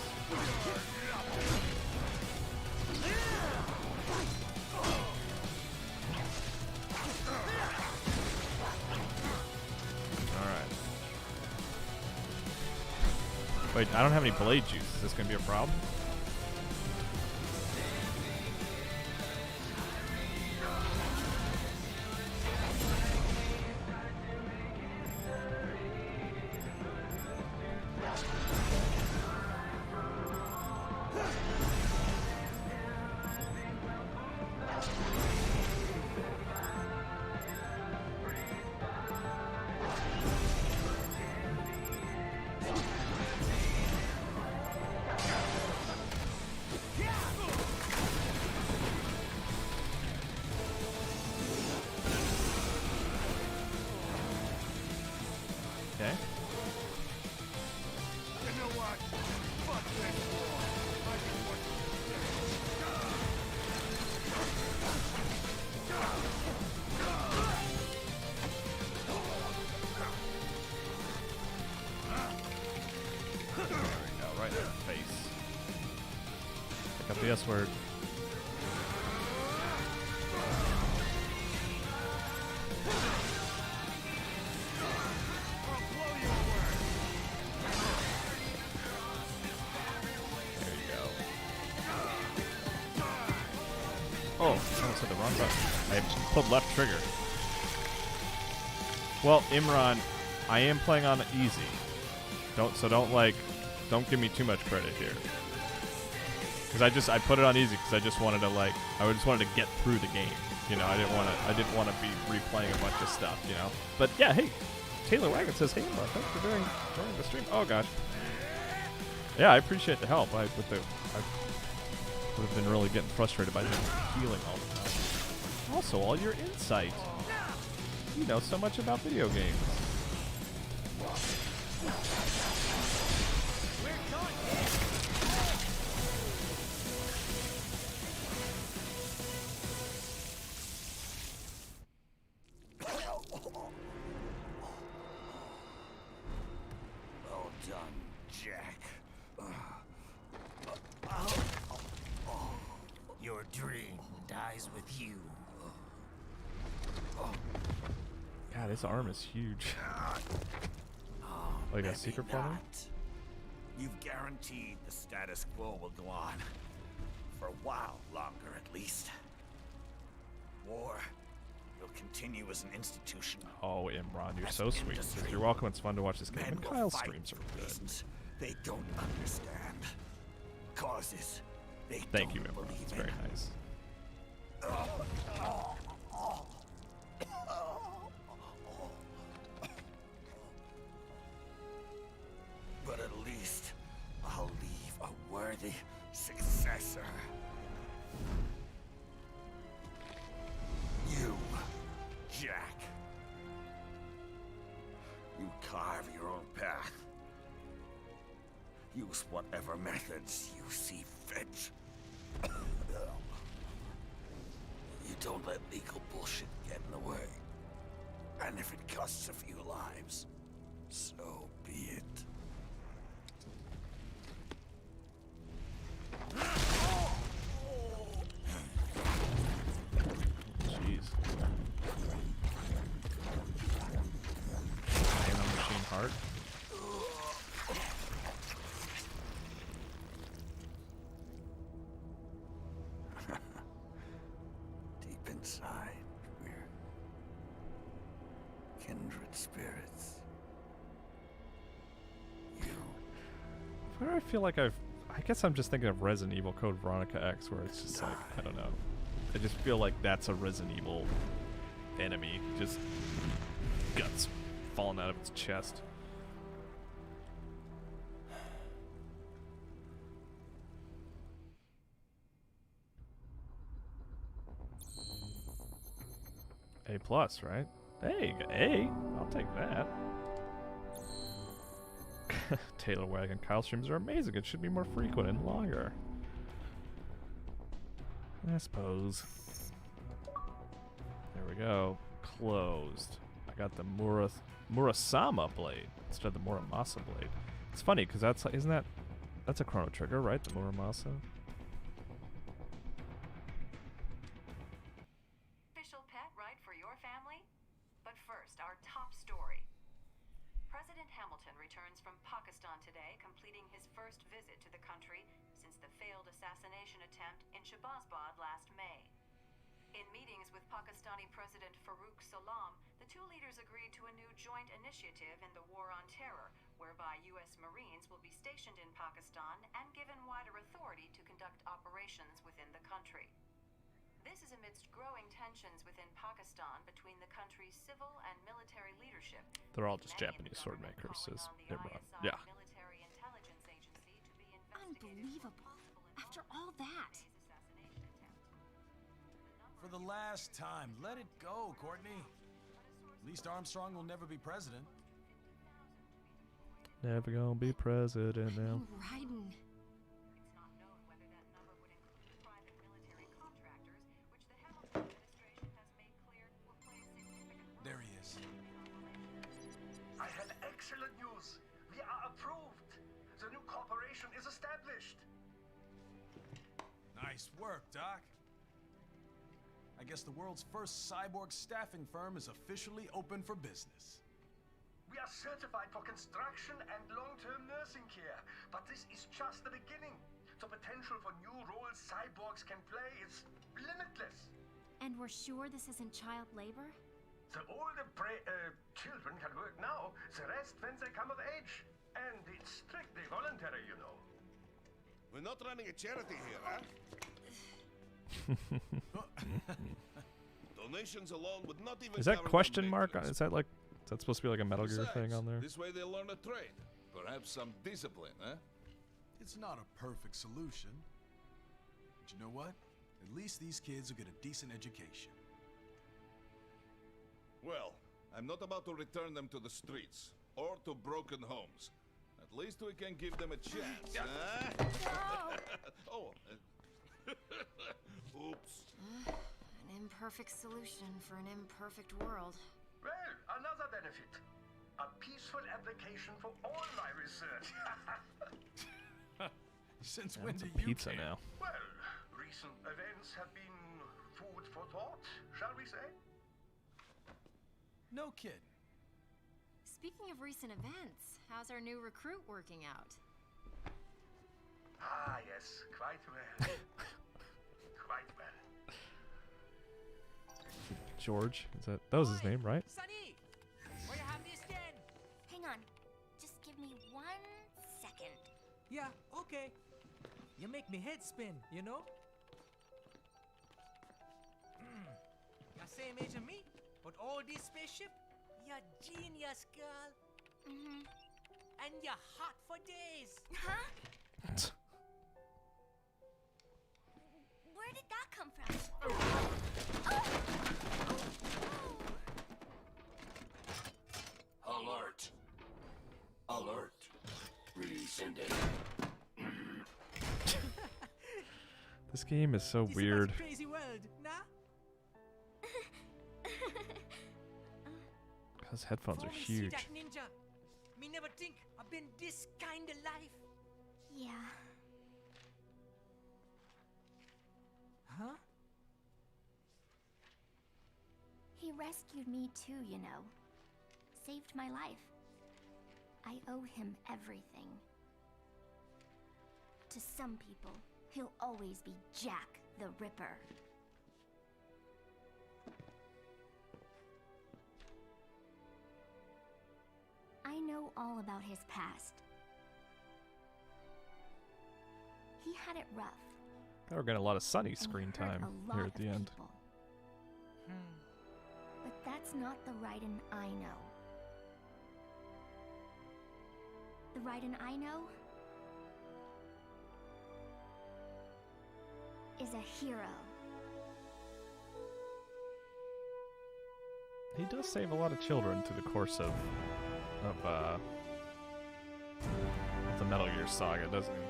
Alright. Wait, I don't have any blade juice. Is this going to be a problem? Okay. You know what? Fuck this war. I can work There we go, right in the face. Pick up the S word. Oh, I almost hit the wrong button. I pulled left trigger. Well, Imran, I am playing on easy. Don't give me too much credit here. Because I put it on easy because I just wanted to get through the game. You know, I didn't want to be replaying a bunch of stuff. You know, but yeah, hey, Taylor Wagon says, "Hey, Mark, thanks for joining the stream." Oh gosh. Yeah, I appreciate the help. I would have been really getting frustrated by him healing all the time. Also, all your insight. You know so much about video games. Well done, Jack. Your dream dies with you. God, his arm is huge. Like a secret portal? You've guaranteed the status quo will go on. For a while longer, at least. War will continue as an institution. Oh, Imran, you're so sweet. You're welcome. It's fun to watch this game. And Kyle's streams are good. They don't understand. Causes they Thank you, don't Imran. believe It's in. very nice. But at least I'll leave a worthy successor. You, Jack. You carve your own path. Use whatever methods you see fit. You don't let legal bullshit get in the way. And if it costs a few lives, so be it. Jeez. Nano Machine Heart. Deep inside, we're kindred spirits. Where do I feel like I guess I'm just thinking of Resident Evil Code Veronica X, where it's just like, I don't know. I just feel like that's a Resident Evil enemy. Just guts falling out of its chest. A+, right? Hey, A. I'll take that. Taylor Wagon. Kyle streams are amazing. It should be more frequent and longer. I suppose. There we go. Closed. I got the Murasama blade instead of the Muramasa blade. It's funny because that's a Chrono Trigger, right? The Muramasa. Official pet right for your family? But first, our top story. President Hamilton returns from Pakistan today, completing his first visit to the country since the failed assassination attempt in Shahbazbad last May. In meetings with Pakistani President Farooq Salam, the two leaders agreed to a new joint initiative in the War on Terror, whereby U.S. Marines will be stationed in Pakistan and given wider authority to conduct operations within the country. This is amidst growing tensions within Pakistan between the country's civil and military leadership. They're all just Japanese sword makers, says Imran. Yeah. Unbelievable. After all that. For the last time, let it go, Courtney. At least Armstrong will never be president. Never gonna be president now. Raiden. There he is. I have excellent news. We are approved. The new corporation is established. Nice work, Doc. I guess the world's first cyborg staffing firm is officially open for business. We are certified for construction and long-term nursing care, but this is just the beginning. The potential for new roles cyborgs can play is limitless. And we're sure this isn't child labor? The older children can work now, the rest when they come of age. And it's strictly voluntary, you know. We're not running a charity here, huh? Is that question mark? Is that that supposed to be like a Metal Gear thing on there? This way they'll learn a trade. Perhaps some discipline, eh? It's not a perfect solution. But you know what? At least these kids will get a decent education. Well, I'm not about to return them to the streets or to broken homes. At least we can give them a chance, huh? Oh. Oops. An imperfect solution for an imperfect world. Well, another benefit. A peaceful application for all my research. Since Yeah, when it's do a you pizza care? now. Well, recent events have been food for thought, shall we say? No kidding. Speaking of recent events, how's our new recruit working out? Ah, yes, quite well. Quite well. George, that was his name, right? Sonny, where you have this then? Hang on. Just give me 1 second. Yeah, okay. You make me head spin, you know? You're same age as me, but all this spaceship, you're genius, girl. Mm-hmm. And you're hot for days. Huh? Where did that come from? Alert. Alert. Rescinding. This game is so weird. Crazy world, nah? Those headphones are Before me see huge. that ninja, me never think I've been this kind of life. Yeah. Huh? He rescued me too, you know. Saved my life. I owe him everything. To some people, he'll always be Jack the Ripper. I know all about his past. He had it rough. We're getting a lot of Sunny and screen hurt time a lot here at the of end. people. But that's not the Raiden I know. The Raiden I know is a hero. He does save a lot of children through the course of the Metal Gear saga, doesn't he?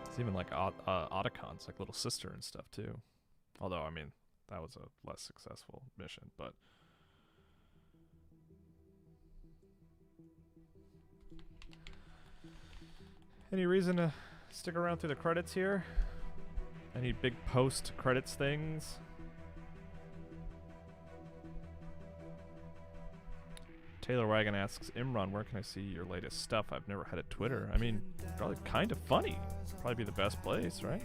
It's even like Otacon's like little sister and stuff too. Although, I mean, that was a less successful mission, but any reason to stick around through the credits here? Any big post-credits things? Taylor Wagon asks, Imran, where can I see your latest stuff? I've never had a Twitter. I mean, probably kind of funny. Probably be the best place, right?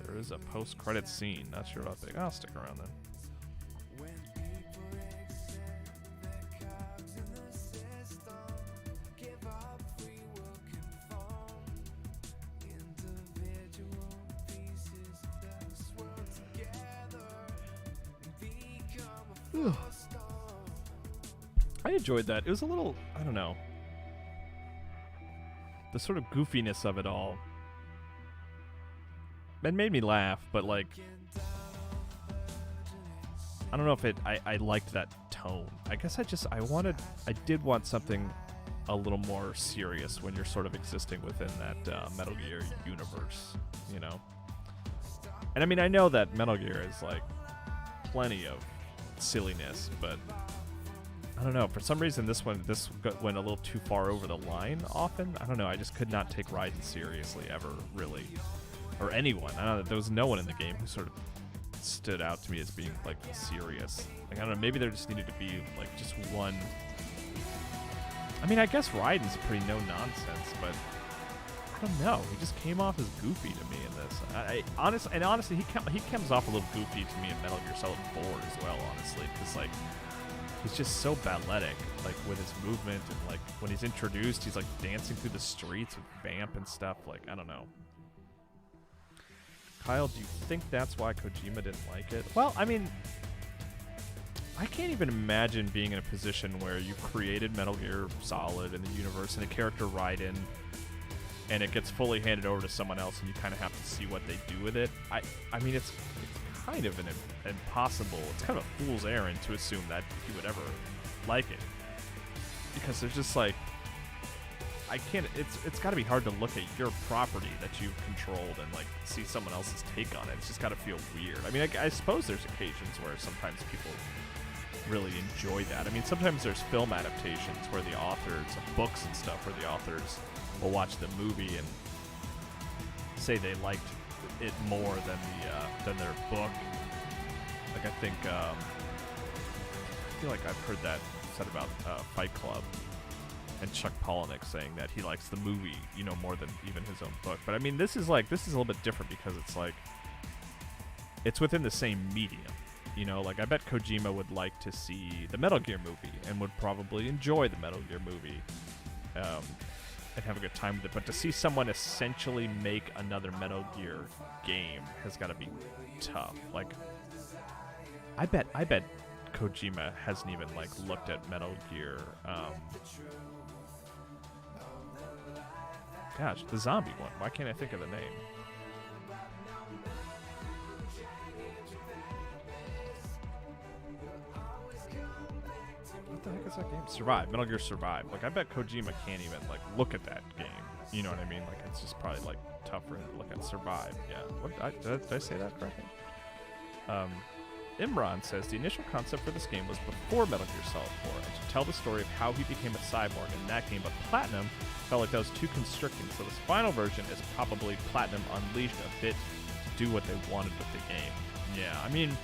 There is a post-credit scene. Not sure how big. I'll stick around then. I enjoyed that. It was a little, I don't know, the sort of goofiness of it all. It made me laugh, but like, I don't know if I liked that tone. I guess I did want something a little more serious when you're sort of existing within that Metal Gear universe, you know? And I mean, I know that Metal Gear is like plenty of silliness, but I don't know, for some reason this went a little too far over the line often. I don't know, I just could not take Raiden seriously ever, really. Or anyone. I don't know, there was no one in the game who sort of stood out to me as being like serious. Like, I don't know, maybe there just needed to be like just one. I mean, I guess Raiden's pretty no nonsense, but I don't know. He just came off as goofy to me in this. Honestly, he comes off a little goofy to me in Metal Gear Solid 4 as well, honestly. Because, like, he's just so balletic, like with his movement, and like when he's introduced, he's like dancing through the streets with Vamp and stuff. Like, I don't know. Kyle, do you think that's why Kojima didn't like it? Well, I mean, I can't even imagine being in a position where you created Metal Gear Solid and the universe and the character Raiden, and it gets fully handed over to someone else, and you kind of have to see what they do with it. I mean, it's kind of an impossible, it's kind of a fool's errand to assume that he would ever like it, because there's just like, I can't. It's got to be hard to look at your property that you've controlled and like see someone else's take on it. It's just got to feel weird. I mean, I suppose there's occasions where sometimes people really enjoy that. I mean, sometimes there's film adaptations where the authors of books and stuff, where the authors will watch the movie and say they liked it more than their book. Like, I think I feel like I've heard that said about Fight Club, and Chuck Palahniuk saying that he likes the movie, you know, more than even his own book. But I mean, this is a little bit different because it's like, it's within the same medium, you know. Like, I bet Kojima would like to see the Metal Gear movie and would probably enjoy the Metal Gear movie and have a good time with it. But to see someone essentially make another Metal Gear game has got to be tough. Like, I bet Kojima hasn't even like looked at Metal Gear. Gosh, the zombie one. Why can't I think of the name? What the heck is that game? Survive. Metal Gear Survive. Like, I bet Kojima can't even like look at that game. You know what I mean? Like, it's just probably like tough for him to look at Survive. Yeah. What, did I say that correctly? Imran says the initial concept for this game was before Metal Gear Solid 4, and to tell the story of how he became a cyborg in that game, but Platinum felt like that was too constricting, so this final version is probably Platinum unleashed a bit to do what they wanted with the game. Yeah, I mean,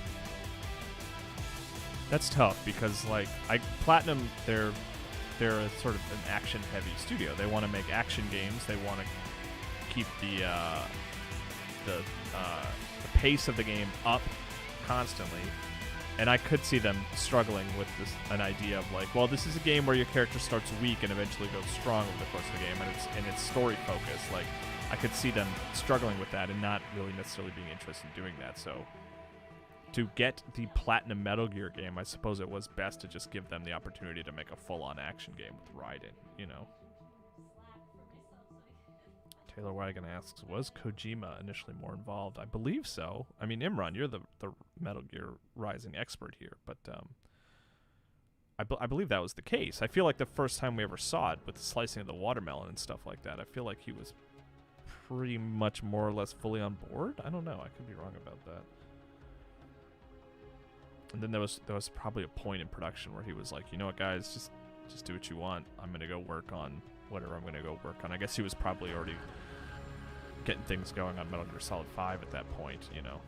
that's tough because like Platinum, they're a sort of an action-heavy studio. They want to make action games. They want to keep the pace of the game up constantly, and I could see them struggling with an idea of like, well, this is a game where your character starts weak and eventually goes strong over the course of the game, and it's story focused. Like, I could see them struggling with that and not really necessarily being interested in doing that. So to get the Platinum Metal Gear game, I suppose it was best to just give them the opportunity to make a full-on action game with Raiden, you know. Taylor Wagon asks, was Kojima initially more involved? I believe so. I mean, Imran, you're the Metal Gear Rising expert here, but I believe that was the case. I feel like the first time we ever saw it with the slicing of the watermelon and stuff like that, I feel like he was pretty much more or less fully on board. I don't know. I could be wrong about that. And then there was probably a point in production where he was like, you know what, guys, just do what you want. I'm going to go work on whatever I'm going to go work on. I guess he was probably already getting things going on Metal Gear Solid 5 at that point, you know.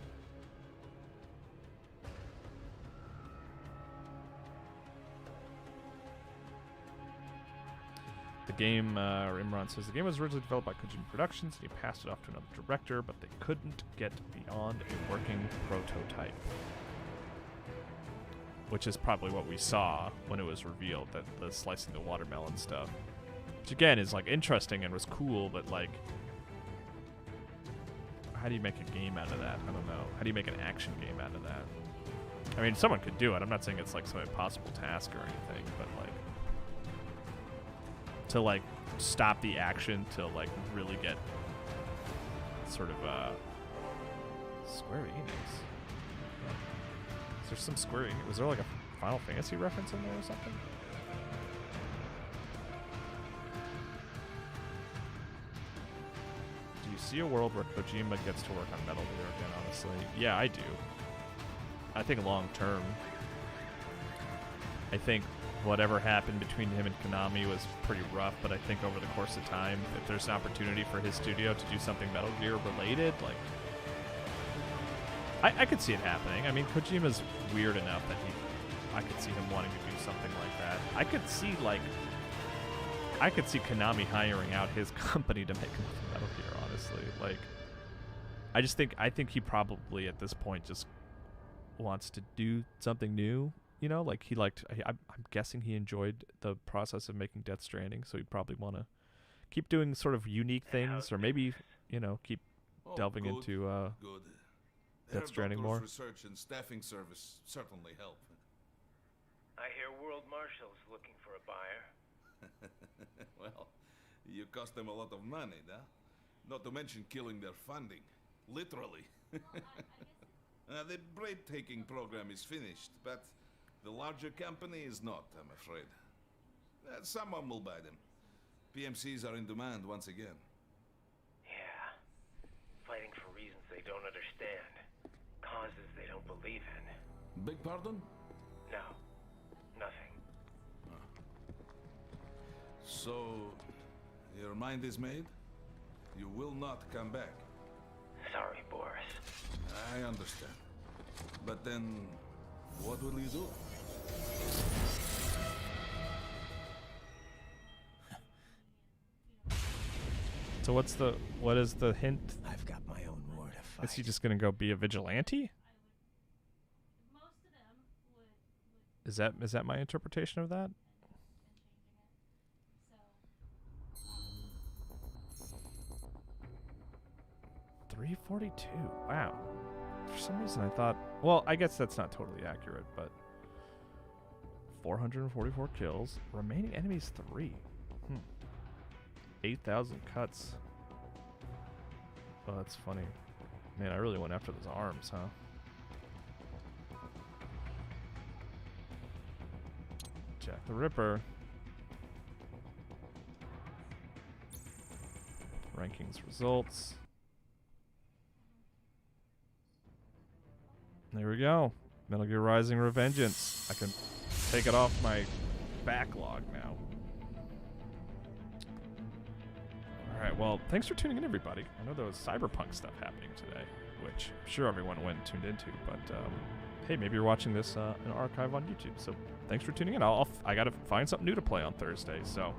The game, Imran says, the game was originally developed by Kojima Productions, and he passed it off to another director, but they couldn't get beyond a working prototype. Which is probably what we saw when it was revealed, that the slicing the watermelon stuff. Which again is like interesting and was cool, but like, how do you make a game out of that? I don't know. How do you make an action game out of that? I mean, someone could do it. I'm not saying it's like some impossible task or anything, but like, to like stop the action to like really get sort of Square Enix. Is there some Square Enix? Was there like a Final Fantasy reference in there or something? Do you see a world where Kojima gets to work on Metal Gear again, honestly? Yeah, I do. I think long term. I think whatever happened between him and Konami was pretty rough, but I think over the course of time, if there's an opportunity for his studio to do something Metal Gear related, like, I could see it happening. I mean, Kojima's weird enough that I could see him wanting to do something like that. I could see Konami hiring out his company to make Metal Gear, honestly. Like, I think he probably at this point just wants to do something new You know, like he liked. I'm guessing he enjoyed the process of making Death Stranding, so he'd probably want to keep doing sort of unique things, or maybe keep delving into Good. Death Stranding more. Research and staffing service certainly help. I hear World Marshal's looking for a buyer. Well, you cost them a lot of money, huh? Not to mention killing their funding. Literally. The break-taking program is finished, but the larger company is not, I'm afraid. Someone will buy them. PMCs are in demand once again. Yeah. Fighting for reasons they don't understand. Causes they don't believe in. Beg pardon? No. Nothing. So, your mind is made? You will not come back. Sorry, Boris. I understand. But then, what will you do? So what is the hint? I've got my own war to fight. Is he just gonna go be a vigilante? Is that my interpretation of that? $342. Wow. For some reason I thought. Well, I guess that's not totally accurate, but 444 kills. Remaining enemies 3. 8,000 cuts. Oh, that's funny. Man, I really went after those arms, huh? Jack the Ripper. Rankings results. There we go. Metal Gear Rising Revengeance. I can take it off my backlog now. Alright, well, thanks for tuning in, everybody. I know there was cyberpunk stuff happening today, which I'm sure everyone went and tuned into, but hey, maybe you're watching this in archive on YouTube, so thanks for tuning in. I gotta find something new to play on Thursday, so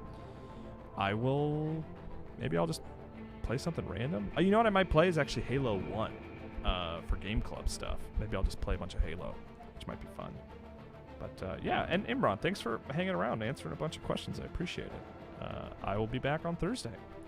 maybe I'll just play something random. You know what I might play is actually Halo 1 for Game Club stuff. Maybe I'll just play a bunch of Halo, which might be fun. But yeah, and Imran, thanks for hanging around and answering a bunch of questions. I appreciate it. I will be back on Thursday.